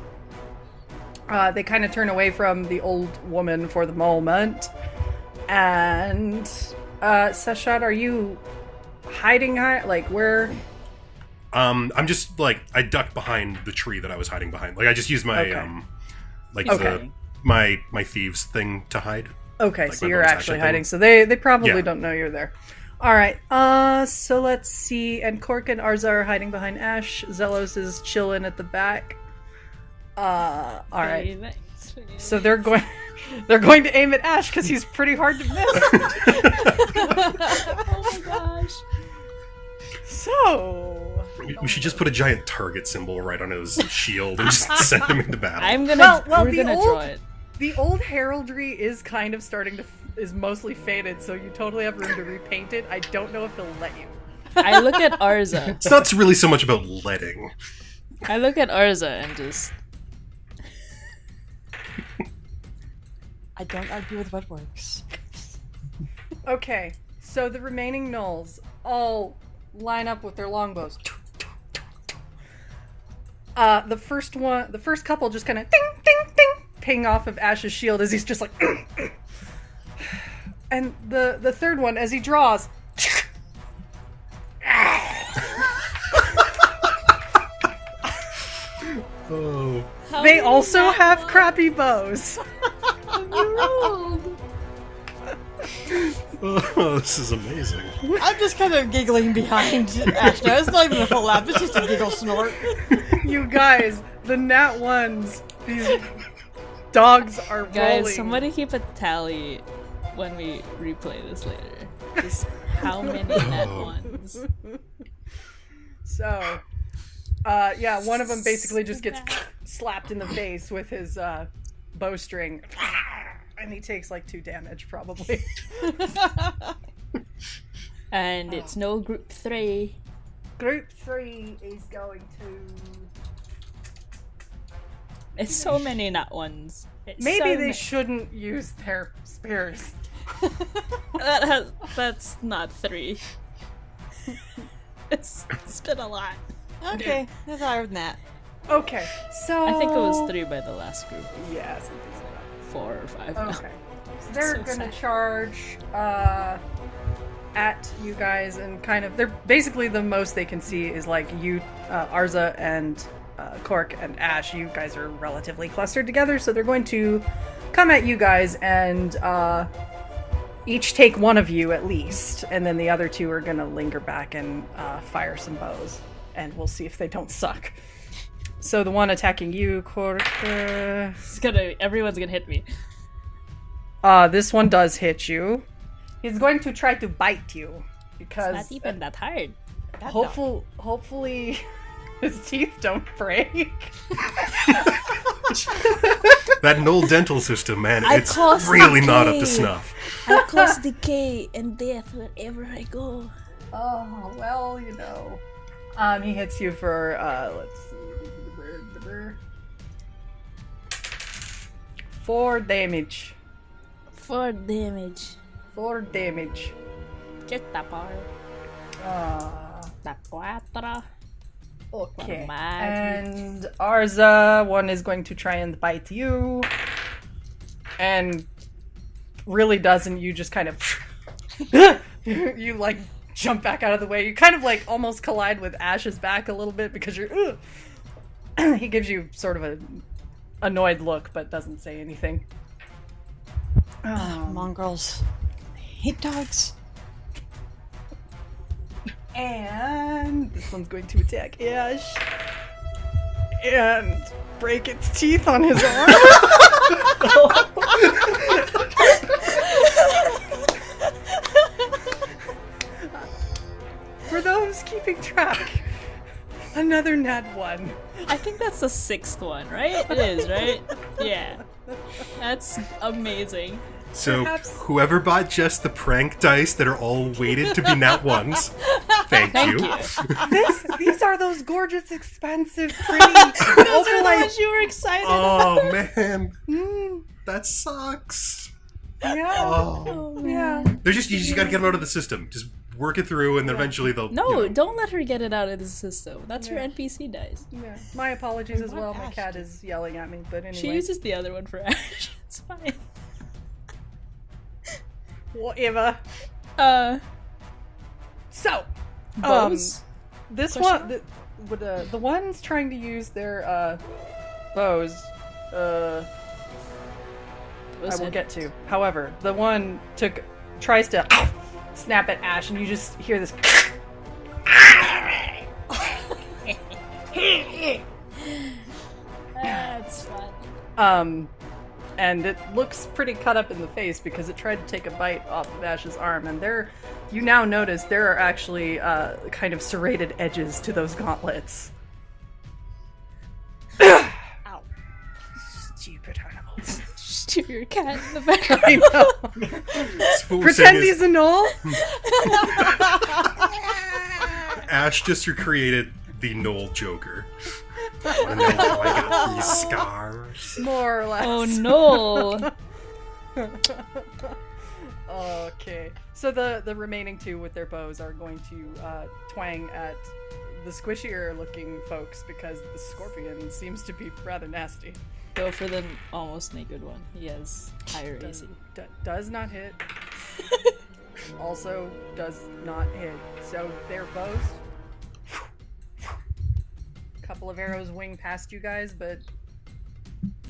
They kind of turn away from the old woman for the moment. And Sah'Shad, are you hiding? Like where? I'm just like I ducked behind the tree that I was hiding behind. Like I just used my Okay. my thieves thing to hide. Okay, Like so my you're bonus actually action hiding. thing. So they probably Yeah. don't know you're there. All right. So let's see. And Corke and Arza are hiding behind Ash. Xellos is chilling at the back. All right. So they're going to aim at Ash because he's pretty hard to miss. Oh my gosh. So We should just put a giant target symbol right on his shield and just send him into battle. I'm gonna. Well, we're the gonna old- draw it. the old heraldry is kind of starting to is mostly faded. So you totally have room to repaint it. I don't know if he'll let you. I look at Arza. It's not really so much about letting. I look at Arza and just. I don't argue with what works. Okay, so the remaining gnolls all line up with their longbows. The first couple just kind of ding, ding, ding, ping off of Ash's shield as he's just like, and the third one as he draws. Oh. They also have crappy bows. Oh, this is amazing. I'm just kind of giggling behind Ash now. It's not even a full laugh, it's just a giggle snort. You guys, the nat ones, these dogs are Guys, rolling. somebody keep a tally when we replay this later. Just how many net ones. So, yeah, one of them basically just gets slapped in the face with his bowstring. And he takes like 2 damage, probably. And it's no group 3. Group 3 is going to... It's so many nat ones. It's Maybe so they shouldn't use their spears. That's not 3. It's been a lot. Okay, that's higher than that. Okay, so... I think it was 3 by the last group. Yeah, something like that. 4 or 5 now. Okay. So they're So gonna sad. charge at you guys, and kind of, they're basically the most they can see is like you, Arza and Corke and Ash. You guys are relatively clustered together, so they're going to come at you guys and each take one of you at least, and then the other 2 are gonna linger back and fire some bows, and we'll see if they don't suck. So the one attacking you, Corke. Everyone's gonna hit me. This one does hit you. He's going to try to bite you It's because not even that hard. hopefully his teeth don't break. That Knoll dental system, man, I it's caused really not up decay. to snuff. I cause decay and death wherever I go. Oh well, you know. He hits you for let's see, 4 damage. 4 damage. 4 damage. Just a par. Da 4. Okay. Magic. And Arza, one is going to try and bite you. And really doesn't. You just kind of... you, like, jump back out of the way. You kind of, like, almost collide with Ash's back a little bit because you're... He gives you sort of a annoyed look, but doesn't say anything. Mongrels. I hate dogs. And this one's going to attack Ash. And break its teeth on his arm. For those keeping track, another nat 1. I think that's the 6th one, right? It is, right? Yeah. That's amazing. So Perhaps- whoever bought just the prank dice that are all weighted to be nat ones, thank you. These are those gorgeous, expensive, pretty, Those are the opalite. ones you were excited about. Oh man, Mm, that sucks. yeah, Oh, yeah. they're just you just gotta get them out of the system. Just work it through, and then eventually they'll. No, you know. don't let her get it out of the system. That's her Yeah. NPC dice. Yeah. My apologies as want well. My Ash cat to- is yelling at me, but anyway. She uses the other one for Ash. It's fine. Whatever. So, Bows? this Question one, the ones trying to use their bows, I will get to. However, the one tries to snap at Ash, and you just hear this. That's fun. And it looks pretty cut up in the face because it tried to take a bite off of Ash's arm, and you now notice there are actually kind of serrated edges to those gauntlets. Ow. Stupid animals. Just hear your cat in the background. I know. So what we're Pretend saying he's is a knoll? Ash just recreated the Knoll Joker. And then like these scars. More or less. Oh no. Okay. So the remaining 2 with their bows are going to twang at the squishier looking folks because the scorpion seems to be rather nasty. Go for the almost naked one. He has higher AC. Does not hit. Also does not hit. So their bows. Couple of arrows wing past you guys, but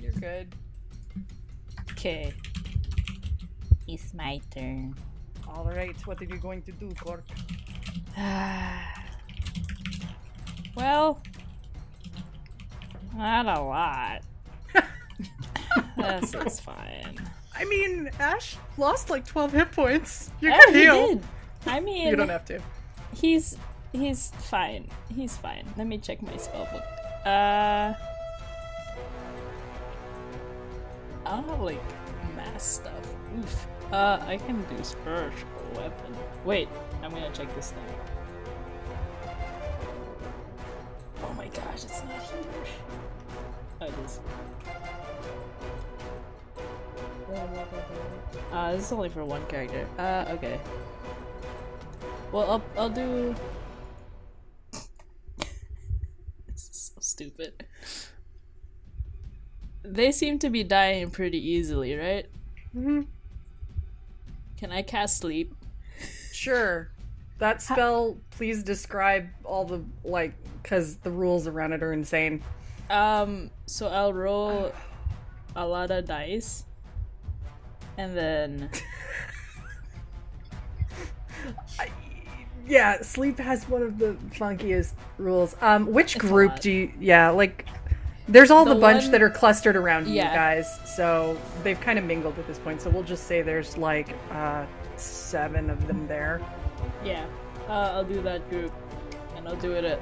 you're good. Okay. It's my turn. All right, what are you going to do, Cork? Well, not a lot. This is fine. I mean, Ash lost like 12 hit points. You Oh, can he heal. did. I mean, You don't have to. He's fine. He's fine. Let me check my spellbook. I don't have like mass stuff. Oof. I can do spiritual weapon. Wait, I'm gonna check this thing. Oh my gosh, it's not here. Oh, it is. This is only for one character. Okay. Well, I'll do. This is so stupid. They seem to be dying pretty easily, right? Mm-hmm. Can I cast sleep? Sure. That spell, please describe all the, like, because the rules around it are insane. So I'll roll a lot of dice. And then... Yeah, sleep has one of the funkiest rules. Which It's a group lot. do you... Yeah, like, there's all the, The bunch one- that are clustered around you Yeah. guys, so they've kind of mingled at this point, so we'll just say there's, like, 7 of them there. Yeah, I'll do that group. And I'll do it at...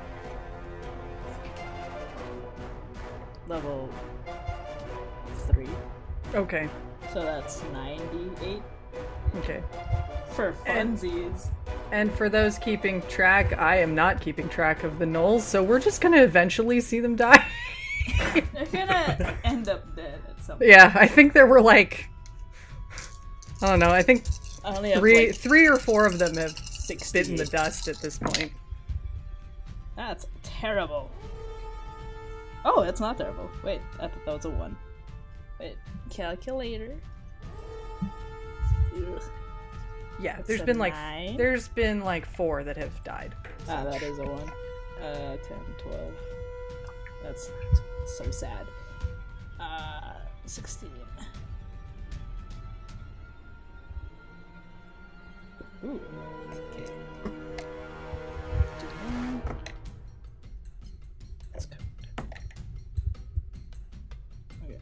level 3. Okay, So that's 98 okay. for And- funsies. And for those keeping track, I am not keeping track of the gnolls, so we're just gonna eventually see them die. They're gonna end up dead at some point. Yeah, I think there were like... I don't know, I think I only have three like or four of them have 60. bitten the dust at this point. That's terrible. Oh, that's not terrible. Wait, I thought that was a 1. Wait, calculator. Ugh. Yeah, That's there's a been 9. 4 that have died. Ah, that is a 1. 10, 12. That's so sad. 16. Ooh. Okay. Let's go. Okay.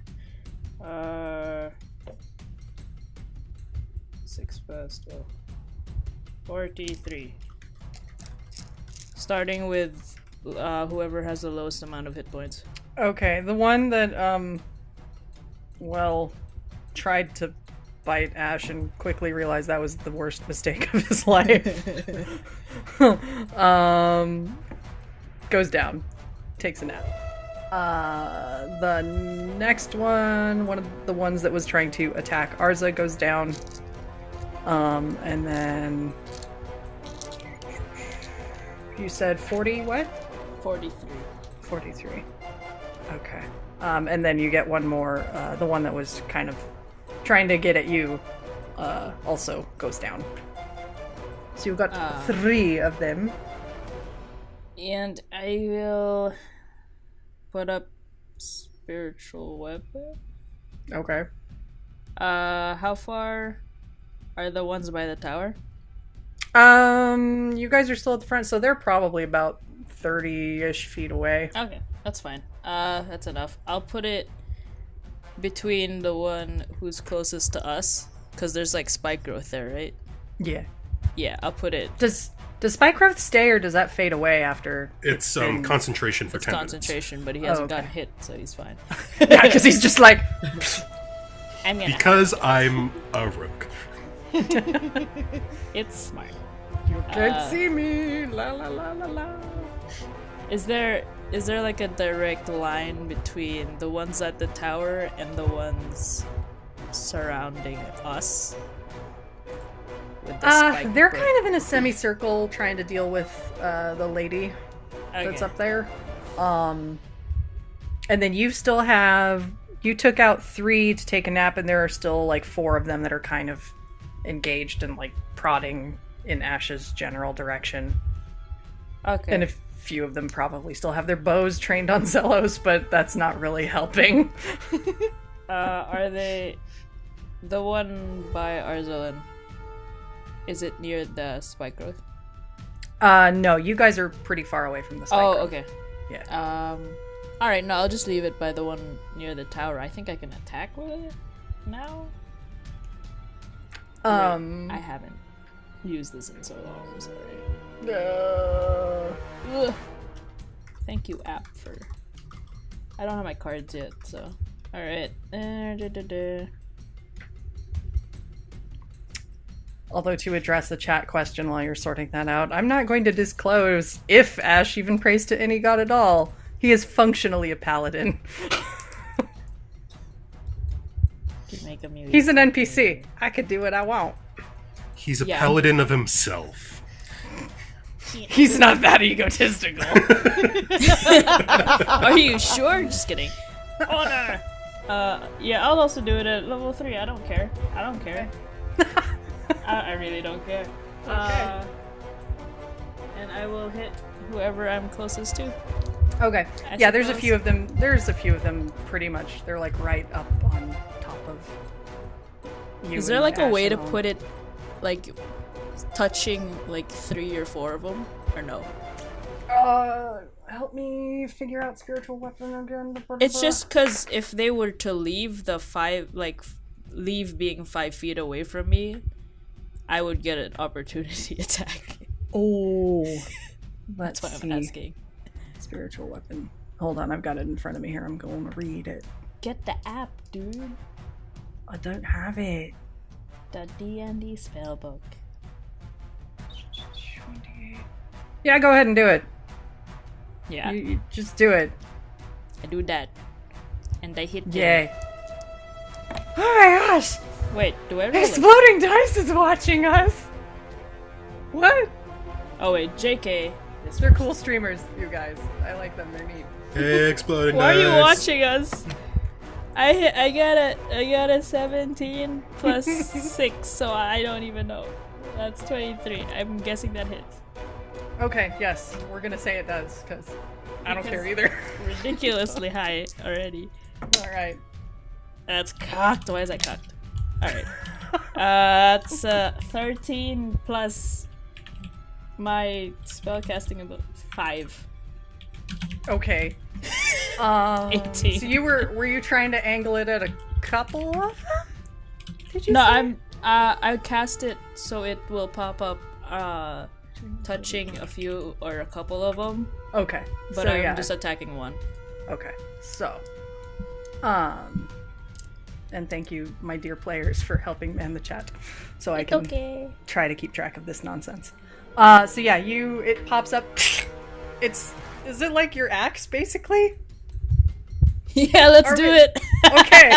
6 plus 12. 43. Starting with whoever has the lowest amount of hit points. Okay, the one that, tried to bite Ash and quickly realized that was the worst mistake of his life. Goes down. Takes a nap. The next one of the ones that was trying to attack Arza goes down. And then... You said 40 what? 43. 43. Okay. And then you get one more, the one that was kind of trying to get at you, also goes down. So you've got 3 of them. And I will put up spiritual weapon. Okay. How far are the ones by the tower? You guys are still at the front, so they're probably about 30-ish feet away. Okay, that's fine. That's enough. I'll put it between the one who's closest to us, because there's like spike growth there, right? Yeah. Yeah, I'll put it. Does spike growth stay, or does that fade away after? It's been- concentration for It's 10 concentration, but he hasn't okay. gotten hit, so he's fine. Yeah, because he's just like, I'm gonna. Because I'm a rogue. It's smart. you can't see me, la la la la la. Is there like a direct line between the ones at the tower and the ones surrounding us? With the spike They're growth? kind of in a semicircle trying to deal with the lady. that's Okay. up there. And then you took out 3 to take a nap, and there are still like 4 of them that are kind of engaged and like prodding in Ash's general direction. Okay. And a few of them probably still have their bows trained on Xellos, but that's not really helping. Are they the one by Arzalan? Is it near the spike growth? No, you guys are pretty far away from the spike growth. Okay. Yeah. All right. No, I'll just leave it by the one near the tower. I think I can attack with it now. I haven't used this in so long. I'm sorry. Ugh. Thank you, app, for. I don't have my cards yet, so. All right. Although, to address the chat question while you're sorting that out, I'm not going to disclose if Ash even prays to any god at all. He is functionally a paladin. Can make a mute. He's an NPC. I could do what I want. He's a Yeah. paladin of himself. He's not that egotistical. Are you sure? Just kidding. Honor. Yeah, I'll also do it at level 3. I don't care. I really don't care. Okay. And I will hit whoever I'm closest to. Okay. I Yeah, there's a suppose. few of them. There's a few of them pretty much. They're like right up on top of you. Is there and like a Ash way to and all. put it, like, touching like 3 or 4 of them, or no? Help me figure out spiritual weapon again. It's just because if they were to leave the 5, like, leave being 5 feet away from me, I would get an opportunity attack. Oh. That's Let's why see. I'm asking. Spiritual weapon. Hold on, I've got it in front of me here. I'm going to read it. Get the app, dude. I don't have it. The D&D spellbook. Yeah, go ahead and do it. Yeah, You just do it. I do that. And I hit them. Yay. Oh my gosh! Wait, do I roll? Exploding Dice is watching us! What? Oh wait, JK. They're cool streamers, you guys. I like them, they're neat. Exploding Why are you dice. watching us? I got a 17 plus 6, so I don't even know. That's 23. I'm guessing that hits. Okay, yes, we're gonna say it does, because I don't care either. Ridiculously high already. Alright. That's cocked. Why is that cocked? Alright. That's 13 plus my spellcasting about 5. Okay. 18. So were you trying to angle it at a couple of them? Did you No, say? I cast it so it will pop up touching a few or a couple of them, Okay. but so, I'm yeah. just attacking one. Okay. So, and thank you, my dear players, for helping man the chat, so I can try to keep track of this nonsense. So yeah, it pops up. Is it like your axe, basically? Yeah, let's Are do we- it. Okay.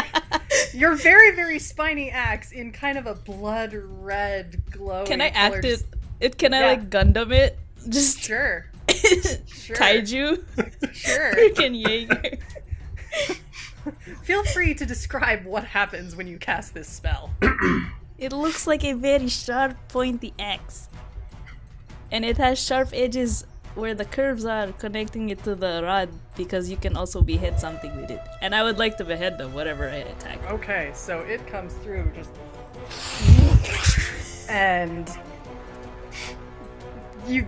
Your very, very spiny axe in kind of a blood red glow. Can I act colored it? Can I Yeah. like Gundam it? Just Sure. Sure. kaiju? Sure. Freaking Jaeger. Feel free to describe what happens when you cast this spell. It looks like a very sharp, pointy axe. And it has sharp edges where the curves are connecting it to the rod, because you can also behead something with it. And I would like to behead them, whatever I attack. Okay, so it comes through just. And.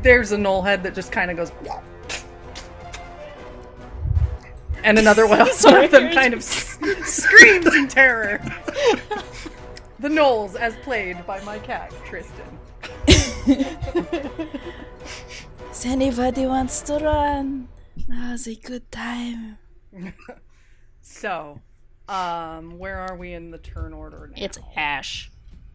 There's a knoll head that just kind of goes. And another one of them kind of screams in terror. The gnolls, as played by my cat, Tristan. If anybody wants to run, now's a good time. So, where are we in the turn order now? It's Ash.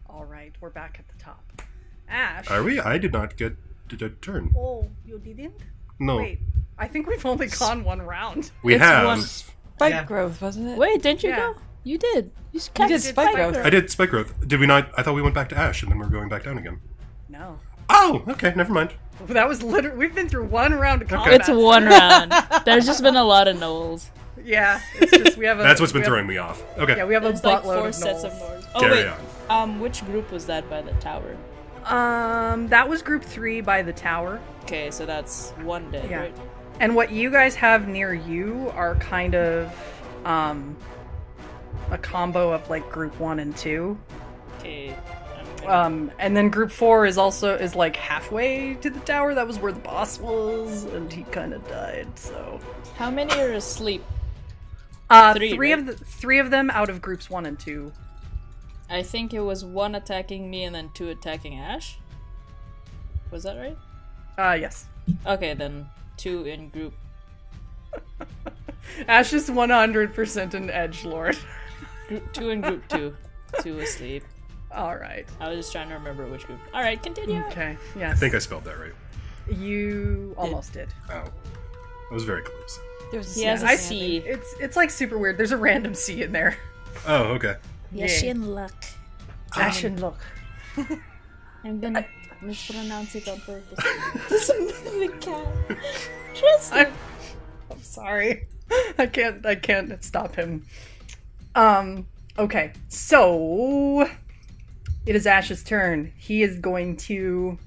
All right, we're back at the top. Ash. Are we? I did not get a turn. Oh, you didn't? No. Wait, I think we've only gone one round. We It's have. one- Spike Yeah. growth, wasn't it? Wait, didn't you Yeah. go? You did. You You did spike growth. I did spike growth. Did we not? I thought we went back to Ash and then we're going back down again. No. Oh, okay, never mind. That was literally. We've been through one round of combat. It's one round. There's just been a lot of gnolls. Yeah, it's just we have a. That's what's been we have- throwing me off. Okay. Yeah, we have There's a like buttload 4 of sets of gnolls. gnolls. Oh Carry wait, which group was that by the tower? That was group 3 by the tower. Okay, so that's one dead, Yeah. right? And what you guys have near you are kind of a combo of like group 1 and 2. Okay. I'm And then group 4 is like halfway to the tower. That was where the boss was, and he kind of died. So How many are asleep? three right? three of them out of groups 1 and 2. I think it was 1 attacking me and then 2 attacking Ash. Was that right? Yes. Okay, then 2 in group. Ash is 100% an edgelord. 2 in group 2. 2 asleep. All right. I was just trying to remember which group. All right, continue. Okay. Yes. I think I spelled that right. You almost did. Oh. I was very close. There's a He has a I- C. It's like super weird. There's a random C in there. Oh, okay. Yes, Yeah. in luck. Ash and look. I'm gonna mispronounce it on purpose. I'm sorry. I can't stop him. Okay. So it is Ash's turn. He is going to,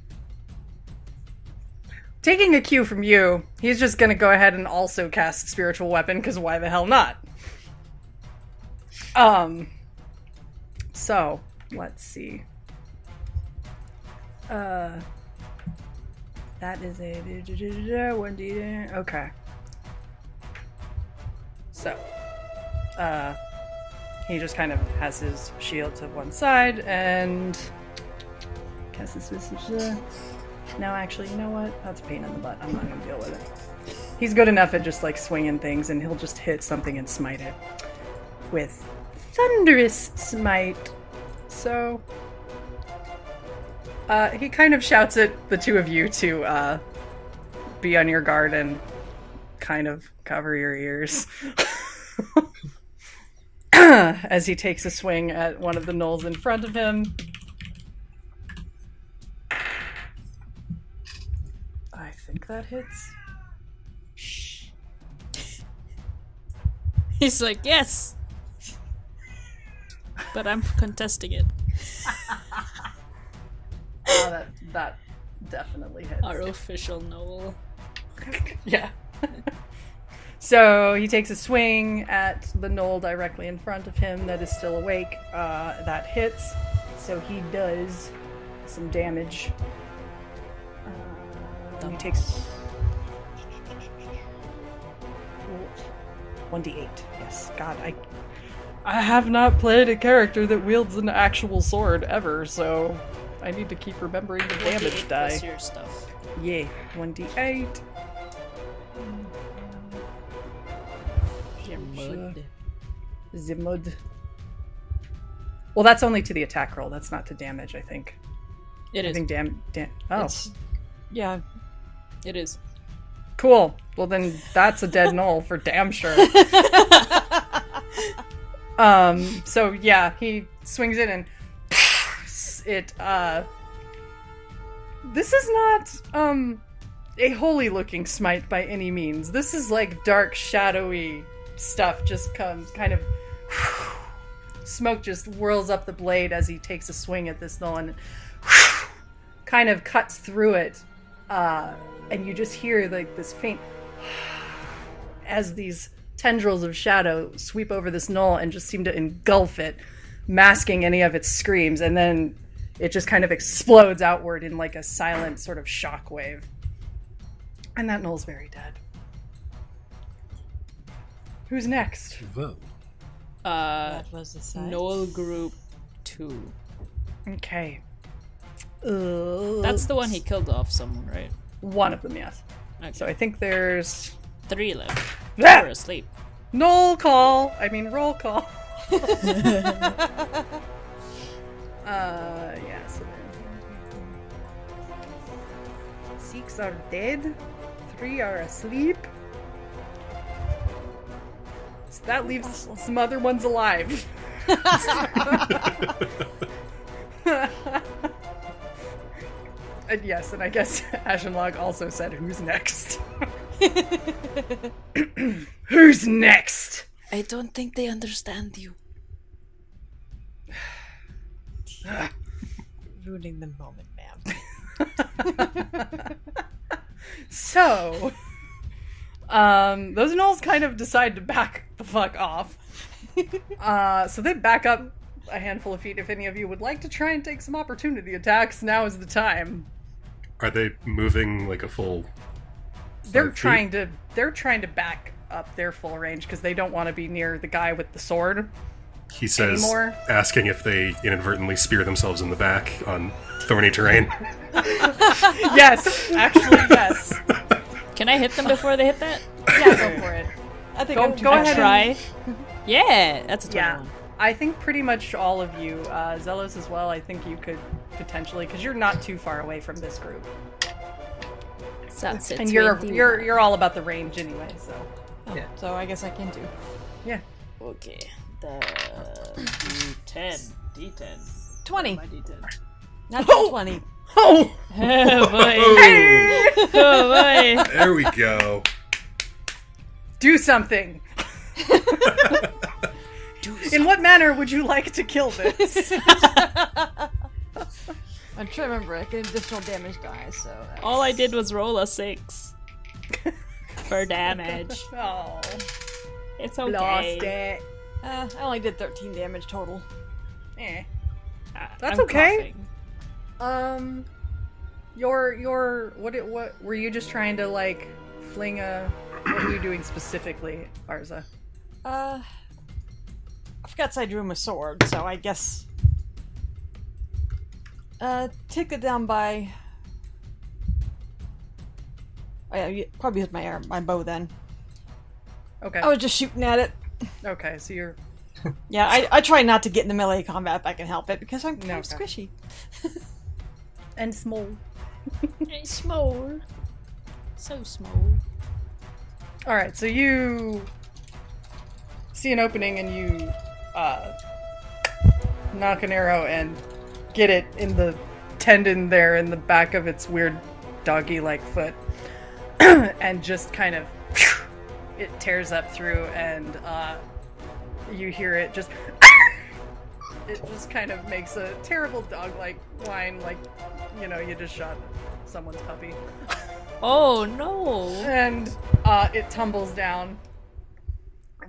taking a cue from you, he's just going to go ahead and also cast Spiritual Weapon, because why the hell not? So let's see. That is a 1d. Okay. So, he just kind of has his shield to one side and casts this. No, actually, you know what? That's a pain in the butt. I'm not gonna deal with it. He's good enough at just like swinging things, and he'll just hit something and smite it with Thunderous Smite. So, he kind of shouts at the two of you to be on your guard and kind of cover your ears. As he takes a swing at one of the gnolls in front of him. I think that hits. He's like, yes! But I'm contesting it. That definitely hits. Our official Noel. Yeah. So he takes a swing at the gnoll directly in front of him that is still awake. That hits. So he does some damage. He takes 1d8. Yes. God, I have not played a character that wields an actual sword ever, so I need to keep remembering the damage die. Plus your stuff. Yeah, 1d8. Your mud. The mud. Well, that's only to the attack roll. That's not to damage, I think. It I is. think oh, Yeah, It is. cool. Well, then that's a dead gnoll for damn sure. So yeah, he swings it and it, this is not, a holy looking smite by any means. This is like dark, shadowy stuff just comes kind of smoke just whirls up the blade as he takes a swing at this gnoll and kind of cuts through it, and you just hear like this faint as these tendrils of shadow sweep over this gnoll and just seem to engulf it, masking any of its screams, and then it just kind of explodes outward in like a silent sort of shockwave. And that gnoll's very dead. Who's next? Vote. that was the side. Noel Group 2. Okay. That's the one he killed off someone, right? One of them, yes. Okay. So I think there's 3 left. Ah! We're asleep. roll call. Yeah, so then 6 are dead, 3 are asleep. So that leaves some other ones alive. Yes, and I guess Ashenlog also said, "Who's next?" Who's next? I don't think they understand you. Ruining the moment, ma'am. So, those gnolls kind of decide to back the fuck off. So they back up a handful of feet. If any of you would like to try and take some opportunity attacks, now is the time. Are they moving like a full? They're 5 feet? they're trying to back up their full range because they don't want to be near the guy with the sword. He says, Anymore? asking if they inadvertently spear themselves in the back on thorny terrain. Yes, actually, yes. Can I hit them before they hit that? Yeah, go for it. I think Go- I'm too go bad. ahead. Try. Yeah, that's a 21. Yeah, I think pretty much all of you, Xellos as well. I think you could potentially, because you're not too far away from this group, So that's and you're all about the range anyway. So Yeah. So I guess I can do. yeah. Okay. The D10. D10. 20. My D10. Natural 20. Oh, Oh boy. Oh boy. There we go. do something. In what manner would you like to kill this? I'm trying to remember. I get additional damage die, so. That's... All I did was roll a 6 for damage. Oh, It's lost okay. it. I only did 13 damage total. Eh. That's I'm okay. coughing. What were you just trying to like fling a? What were you doing specifically, Arza? I forgot I drew him a sword, so I guess. Take it down by. Oh yeah, probably use my bow then. Okay. I was just shooting at it. Okay, so you're Yeah, I try not to get in the melee combat if I can help it because I'm kind of Okay. squishy. and small. It's small. So small. All right, so you see an opening and you knock an arrow and get it in the tendon there in the back of its weird doggy-like foot, and just kind of it tears up through, and you hear it just. It just kind of makes a terrible dog-like whine, like you just shot someone's puppy. Oh no. And it tumbles down,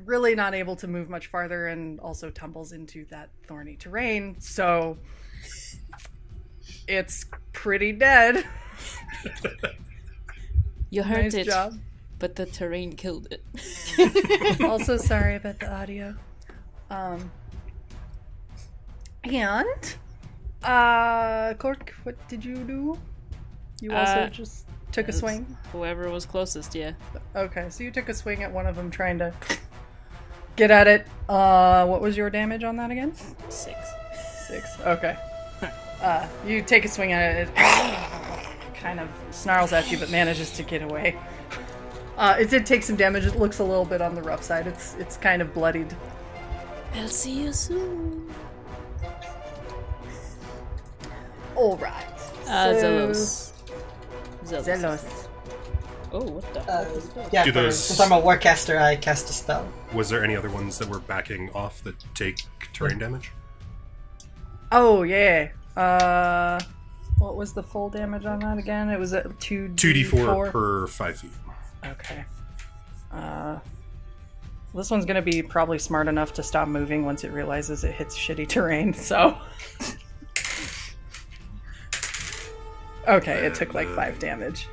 really not able to move much farther, and also tumbles into that thorny terrain, so it's pretty dead. You heard Nice it, job. but the terrain killed it. Also sorry about the audio. And Cork, what did you do? You also just took a swing? Whoever was closest, yeah. Okay, so you took a swing at one of them trying to get at it. What was your damage on that again? 6. 6. Okay. You take a swing at it. It kind of snarls at you, but manages to get away. It did take some damage. It looks a little bit on the rough side. It's kind of bloodied. I'll see you soon. All right. Xellos. Xellos. Oh, what the? Yeah, Do those- since I'm a warcaster, I cast a spell. Was there any other ones that were backing off that take terrain damage? Oh yeah. What was the full damage on that again? It was at 2d4 per 5 feet. Okay. This one's gonna be probably smart enough to stop moving once it realizes it hits shitty terrain, so. Okay, it took like 5 damage.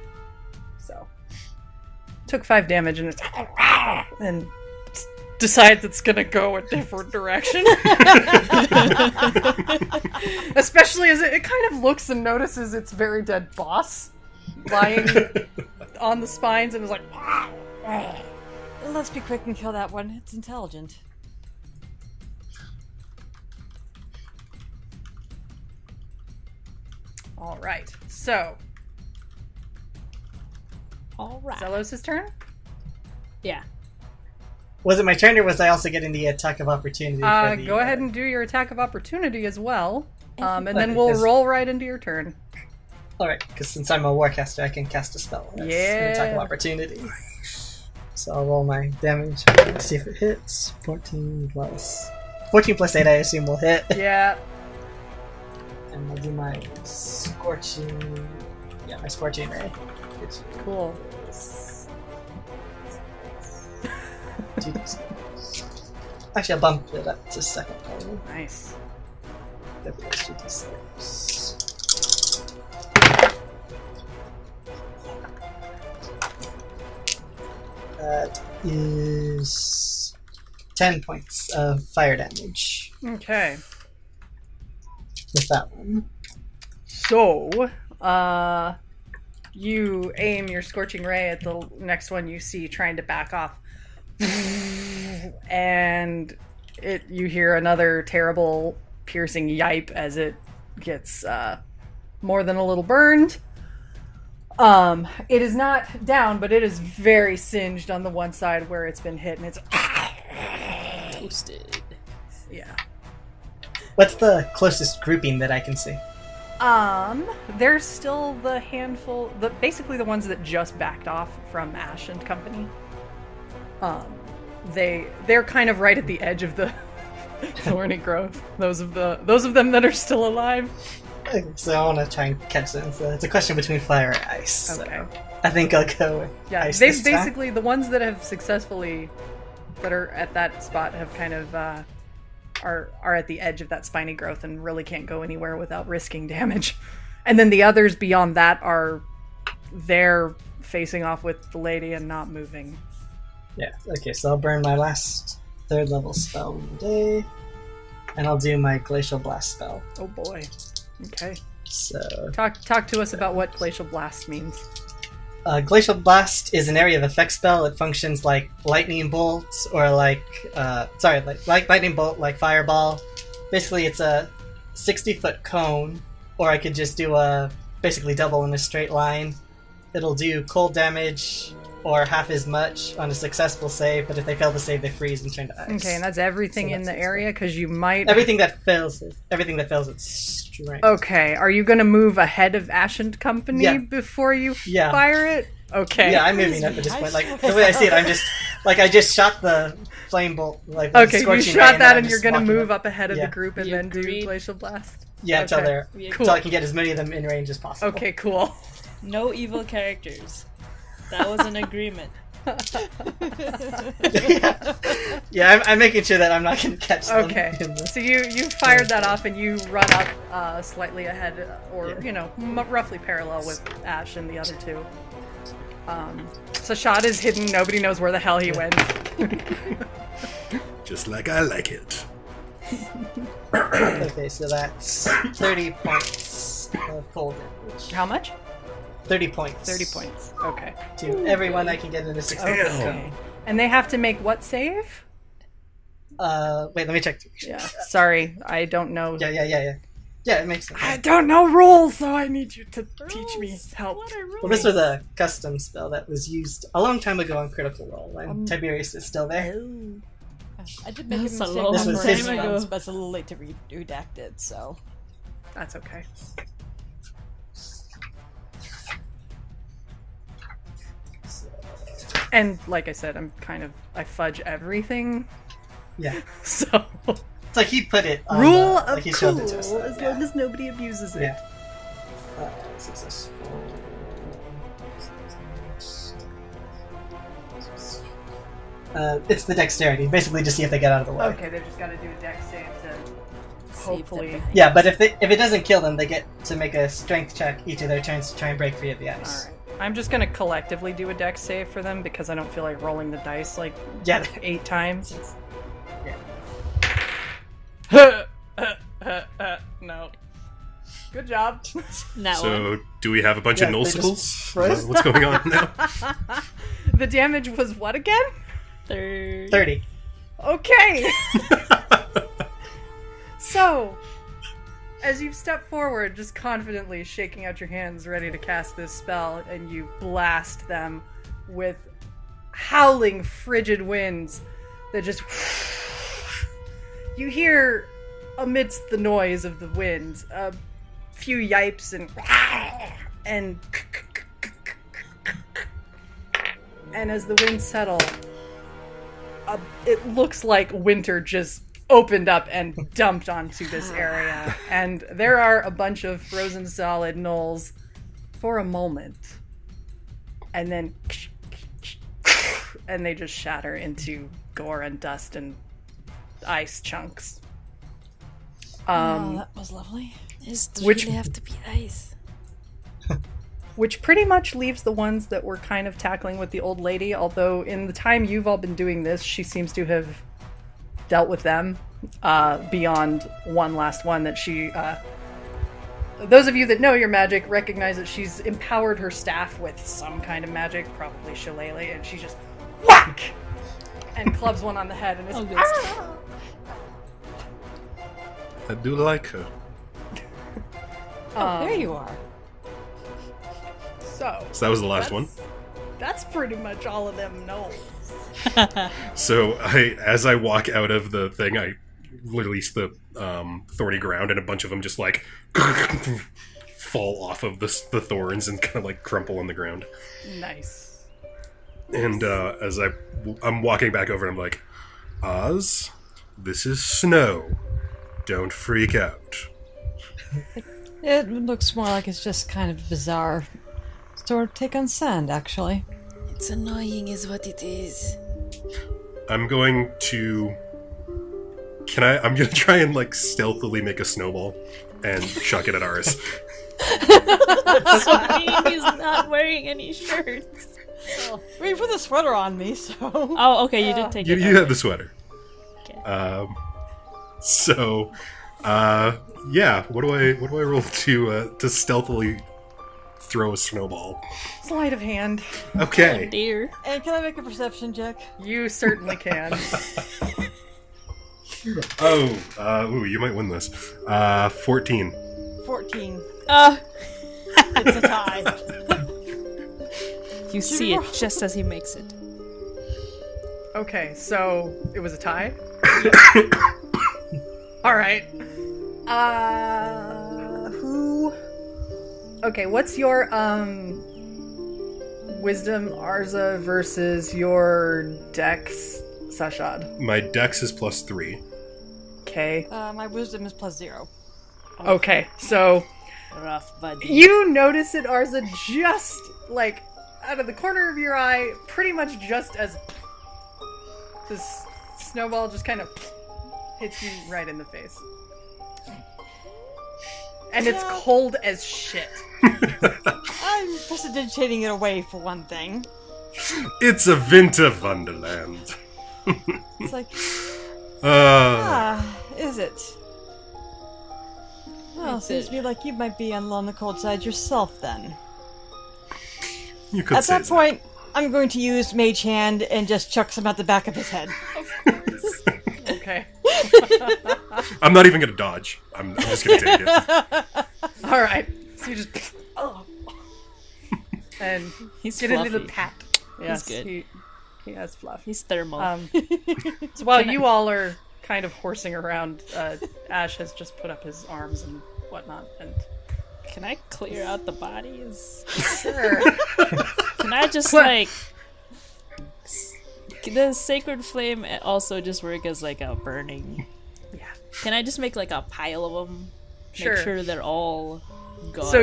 So. Took 5 damage and it's. And decides it's gonna go a different direction. Especially as it kind of looks and notices its very dead boss lying on the spines and is like. Let's be quick and kill that one. It's intelligent. All right, so All right. Xellos' turn. Yeah. Was it my turn, or was I also getting the attack of opportunity? For the, Go ahead and do your attack of opportunity as well, and then But we'll because- roll right into your turn. Alright, because since I'm a warcaster, I can cast a spell. That's an attack of opportunity. So I'll roll my damage. Let's see if it hits. 14 plus 8, I assume, will hit. Yeah. And I'll do my scorching ray. It's Cool. 2d6. Actually, I'll bump it up to second level. Nice. That was 2d6. That is 10 points of fire damage Okay. with that one. So, you aim your scorching ray at the next one you see trying to back off. And you hear another terrible piercing yipe as it gets more than a little burned. It is not down, but it is very singed on the one side where it's been hit, and it's Toasted. yeah. What's the closest grouping that I can see? There's still the handful, basically the ones that just backed off from Ash and Company. They're kind of right at the edge of the thorny growth. Those of them that are still alive. Okay, so I want to try and catch them. So it's a question between fire and ice. Okay. So I think I'll go with ice They've this time. basically the ones that have successfully that are at that spot have kind of are at the edge of that spiny growth and really can't go anywhere without risking damage. And then the others beyond that are there facing off with the lady and not moving. Yeah, okay, so I'll burn my last 3rd level spell of the day. And I'll do my Glacial Blast spell. Oh boy. Okay. So, Talk to us about what Glacial Blast means. Glacial Blast is an area of effect spell. It functions like lightning bolts or like lightning bolt, like fireball. Basically, it's a 60-foot cone, or I could just do a basically double in a straight line. It'll do cold damage or half as much on a successful save, but if they fail to save, they freeze and turn to ice. Okay, and that's everything So in that's the it. area because you might. Everything that fails, it's strength. Okay, are you going to move ahead of Ash and Company Yeah. before you Yeah. fire it? Okay. Yeah, I'm moving up at this point. Like the way I see it, I'm just like I just shot the flame bolt. Like the Okay, you scorching ray, shot then that I'm and you're just going to walking move up. up ahead of Yeah. the group and We then do agreed. Glacial Blast? Yeah, Okay. until I can get as many of them in range as possible. Okay, cool. No evil characters. That was an agreement. yeah, I'm making sure that I'm not going to catch them. Okay, in the- so you fired that off and you run up slightly ahead, or roughly parallel with Ash and the other two. Sah'Shad is hidden. Nobody knows where the hell he went. Just like I like it. Okay, so that's 30 points of cold damage. How much? 30 points. 30 points. Okay. To everyone I can get in a 60 foot Damn. cone. And they have to make what save? Wait, let me check. Yeah. Sorry, I don't know. Yeah. Yeah, it makes sense. I don't know rules, so I need you to teach me. Help. What are rules? Well, this was a custom spell that was used a long time ago on Critical Role, and Tiberius is still there. I did make a That's a mistake long This was on his time spell. ago, but it's a little late to redact it, so... That's okay. And like I said, I fudge everything. Yeah. So It's like he put it on rule the, of like he cool, showed it to us. as long as nobody abuses it. Yeah. Successful. It's the dexterity, basically to see if they get out of the way. Okay, they've just got to do a dex save to hopefully. Yeah, but if it doesn't kill them, they get to make a strength check each of their turns to try and break free of the ice. All right. I'm just gonna collectively do a dex save for them because I don't feel like rolling the dice like Yeah. 8 times. No. Good job. That one. So, do we have a bunch Yeah, of they just nullsicles? froze. What's going on now? The damage was what again? 30. Okay. So, as you step forward, just confidently shaking out your hands, ready to cast this spell, and you blast them with howling, frigid winds that just. You hear, amidst the noise of the wind, a few yipes and and as the winds settle, it looks like winter just opened up and dumped onto this area. And there are a bunch of frozen solid knolls for a moment. And then and they just shatter into gore and dust and ice chunks. That was lovely. Does it Which- really have to be ice? Which pretty much leaves the ones that we're kind of tackling with the old lady, although in the time you've all been doing this, she seems to have dealt with them beyond one last one that she... those of you that know your magic recognize that she's empowered her staff with some kind of magic, probably shillelagh, and she just whack! And clubs one on the head and is good. I do like her. Oh, there you are. So So that was the last one. that's pretty much all of them knolls. So as I walk out of the thing, I release the thorny ground, and a bunch of them just like fall off of the thorns and kind of like crumple on the ground. Nice. And as I'm walking back over, and I'm like, Oz, this is snow. Don't freak out. It looks more like it's just kind of bizarre. Sort of take on sand, actually. It's annoying, is what it is. I'm going to... I'm going to try and like stealthily make a snowball and chuck it at ours. Sorry, he's not wearing any shirts. Well, you put the sweater on me, so... Oh, okay, you did take You it. have the sweater. Okay. So, yeah. What do I roll to stealthily throw a snowball? Sleight of hand. Oh Okay. dear. And can I make a perception check? You certainly can. Ooh, you might win this. 14. 14. It's a tie. You see it just as he makes it. Okay, so it was a tie? Alright. Who... Okay, what's your, wisdom, Arza, versus your dex, Sah'Shad? My dex is +3. Okay. My wisdom is +0. Okay, so... Rough, buddy. You notice it, Arza, just, like, out of the corner of your eye, pretty much just as this snowball just kind of hits you right in the face. And it's cold as shit. I'm prestidigitating it away, for one thing. It's a winter wonderland. It's like, Uh, is it? Well, seems to me like you might be on the cold side yourself, then. you could At say that point, I'm going to use Mage Hand and just chuck some at the back of his head. Okay. I'm not even gonna dodge. I'm just gonna take it. Alright. So you just... Oh. And He's get fluffy. a little pat. Yes, good. He has fluff. He's thermal. So while you all are kind of horsing around, Ash has just put up his arms and whatnot, and Can I clear out the bodies? sure. Can I just like... The sacred flame also just work as like a burning... Yeah. Can I just make like a pile of them? Sure. Make sure they're all gone. So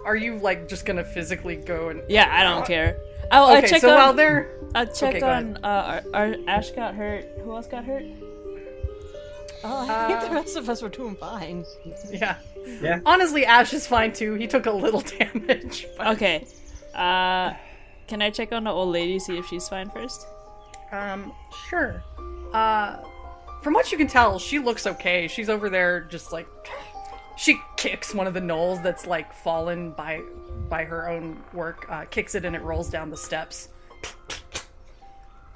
are you like just gonna physically go and... Yeah, I don't care. I'll Okay, check so on... while they're... I'll check Okay, go on... our Ash got hurt. Who else got hurt? I think the rest of us were doing fine. Yeah. Yeah. Honestly, Ash is fine too. He took a little damage. But, Okay. Can I check on the old lady, see if she's fine first? sure. From what you can tell, she looks okay. She's over there just like... She kicks one of the gnolls that's like fallen by her own work, kicks it and it rolls down the steps.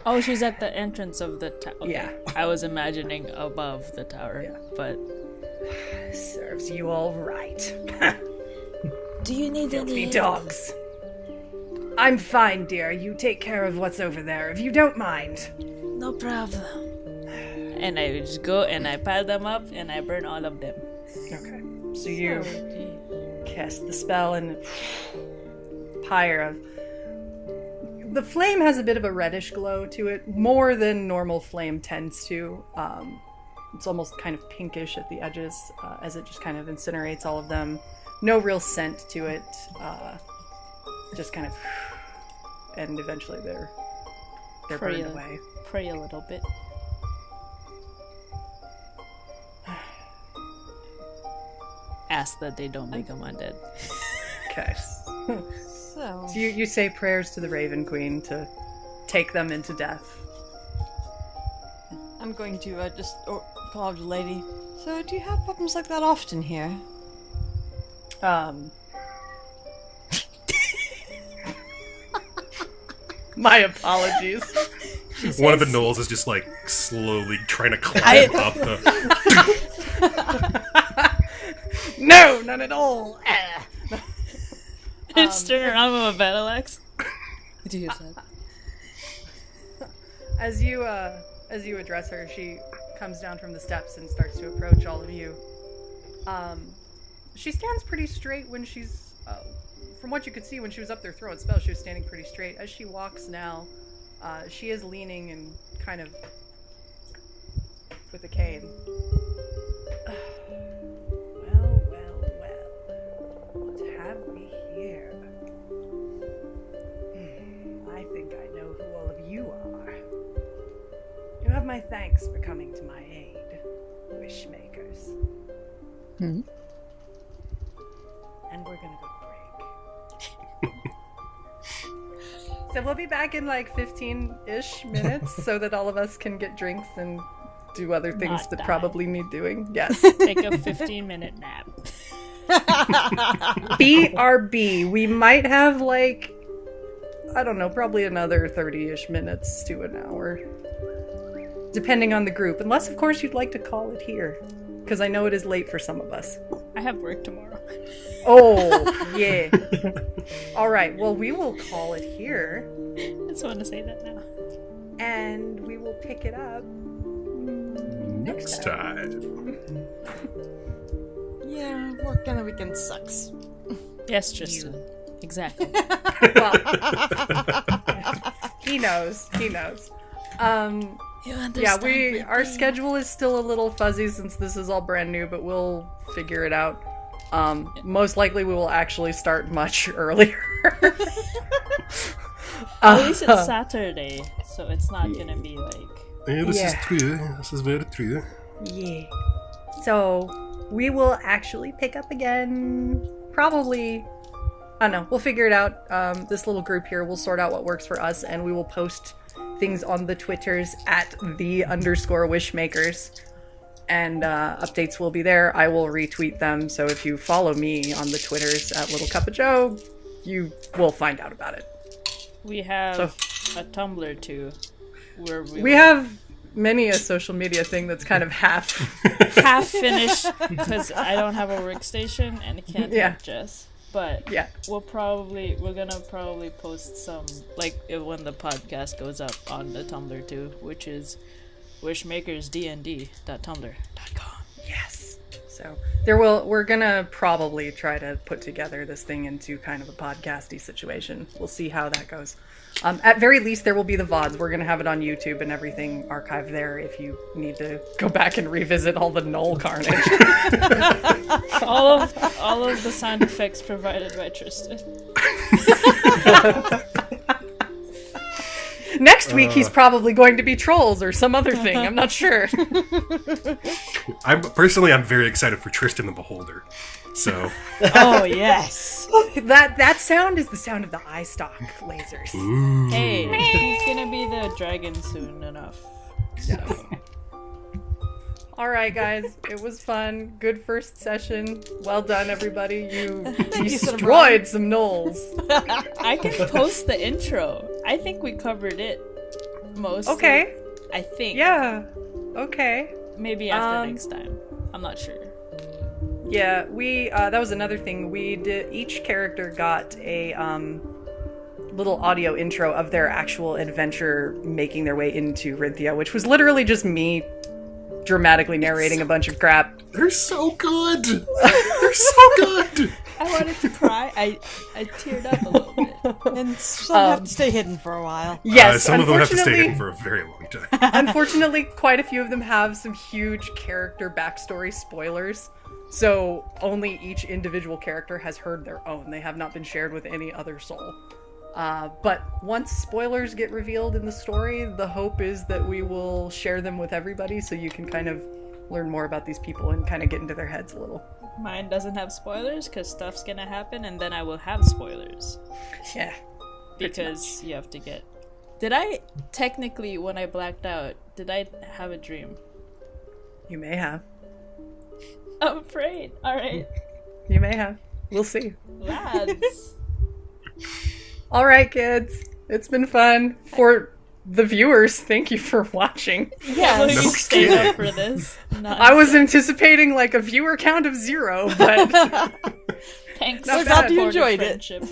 Oh, she's at the entrance of the tower. Okay. Yeah. I was imagining above the tower, Yeah. but... Serves you all right. Do you need Filthy any... dogs. I'm fine, dear. You take care of what's over there, if you don't mind. No problem. And I just go and I pile them up and I burn all of them. Okay. So you cast the spell, and pyre of... The flame has a bit of a reddish glow to it, more than normal flame tends to. It's almost kind of pinkish at the edges, as it just kind of incinerates all of them. No real scent to it, just kind of... And eventually they're burned away. Pray a little bit. Ask that they don't make them undead. Okay. So, So you say prayers to the Raven Queen to take them into death. I'm going to just call up the lady. So, do you have problems like that often here? My apologies. One of the gnolls is just like slowly trying to climb up the. No, none at all. Just turn around with a battle axe. Did you hear that? As you address her, she comes down from the steps and starts to approach all of you. She stands pretty straight when she's, from what you could see when she was up there throwing spells, she was standing pretty straight. As she walks now, she is leaning and kind of with a cane. Well, what have we here? I think I know who all of you are. You have my thanks for coming to my aid, Wishmakers. Hmm? And we're gonna go break. So we'll be back in like 15-ish minutes so that all of us can get drinks and do other things Not that die. probably need doing. Yes. Take a 15-minute nap. BRB. We might have like, I don't know, probably another 30-ish minutes to an hour. Depending on the group. Unless, of course, you'd like to call it here. Because I know it is late for some of us. I have work tomorrow. Oh, yeah. Alright, well, we will call it here. I just want to say that now. And we will pick it up Next time. Yeah, work on the weekend sucks. Yes, Tristan. Exactly. Well, he knows. You Yeah, understand? our schedule is still a little fuzzy since this is all brand new, but we'll figure it out. Most likely we will actually start much earlier. At least it's Saturday, so it's not gonna be like... Yeah, this is Yeah. true. This is very true. Yeah. So, we will actually pick up again, probably, I don't know, we'll figure it out. This little group here, we'll sort out what works for us, and we will post things on the Twitters at @the_Wishmakers. And updates will be there. I will retweet them, so if you follow me on the Twitters at Little Cup of Joe, you will find out about it. We have a Tumblr too, where We have many a social media thing that's kind of half half finished because I don't have a workstation and I can't Yeah. help Jess. But Yeah. we're gonna probably post some when the podcast goes up on the Tumblr too, which is wishmakersdnd.tumblr.com. Yes. So we're gonna probably try to put together this thing into kind of a podcasty situation. We'll see how that goes. At very least, there will be the VODs. We're gonna have it on YouTube and everything archived there if you need to go back and revisit all the Knoll carnage. all of the sound effects provided by Tristan. Next week, he's probably going to be trolls or some other thing. I'm not sure. I'm very excited for Tristan the Beholder. So Oh yes. That sound is the sound of the eye stalk lasers. ooh. Hey, he's gonna be the dragon soon enough. So. All right, guys. It was fun. Good first session. Well done, everybody. You destroyed some gnolls. I can post the intro. I think we covered it most. Okay. I think. Yeah. Okay. Maybe after next time. I'm not sure. Yeah, we that was another thing. We did. Each character got a little audio intro of their actual adventure making their way into Rinthia, which was literally just me dramatically narrating a bunch of crap. They're so good. They're so good. I wanted to cry. I teared up a little bit. And some have to stay hidden for a while. Yes, some of them have to stay unfortunately- hidden for a very long time. Unfortunately, quite a few of them have some huge character backstory spoilers. So only each individual character has heard their own. They have not been shared with any other soul. But once spoilers get revealed in the story, the hope is that we will share them with everybody so you can kind of learn more about these people and kind of get into their heads a little. Mine doesn't have spoilers because stuff's gonna happen and then I will have spoilers. Yeah. Because you have to get... Did I, technically, when I blacked out, did I have a dream? You may have. I'm afraid. Alright. You may have. We'll see. Lads. All right, kids. It's been fun. For the viewers, thank you for watching. Yeah, No you stayed kidding. up for this. I was anticipating like a viewer count of 0, but Thanks Not for bad. Glad you supporting enjoyed it. friendship.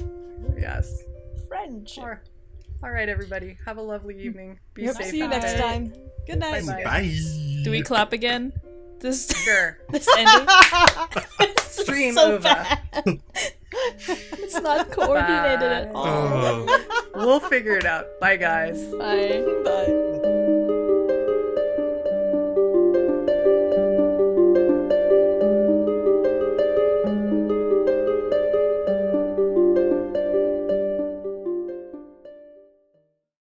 yes. Friendship. All right, everybody. Have a lovely evening. Be Yep, safe. see you out next there. time. Good night. Bye-bye. Bye. Do we clap again? This Sure. this ending? Stream so over. bad. It's not coordinated at Bye. all. Oh. We'll figure it out. Bye, guys. Bye. Bye.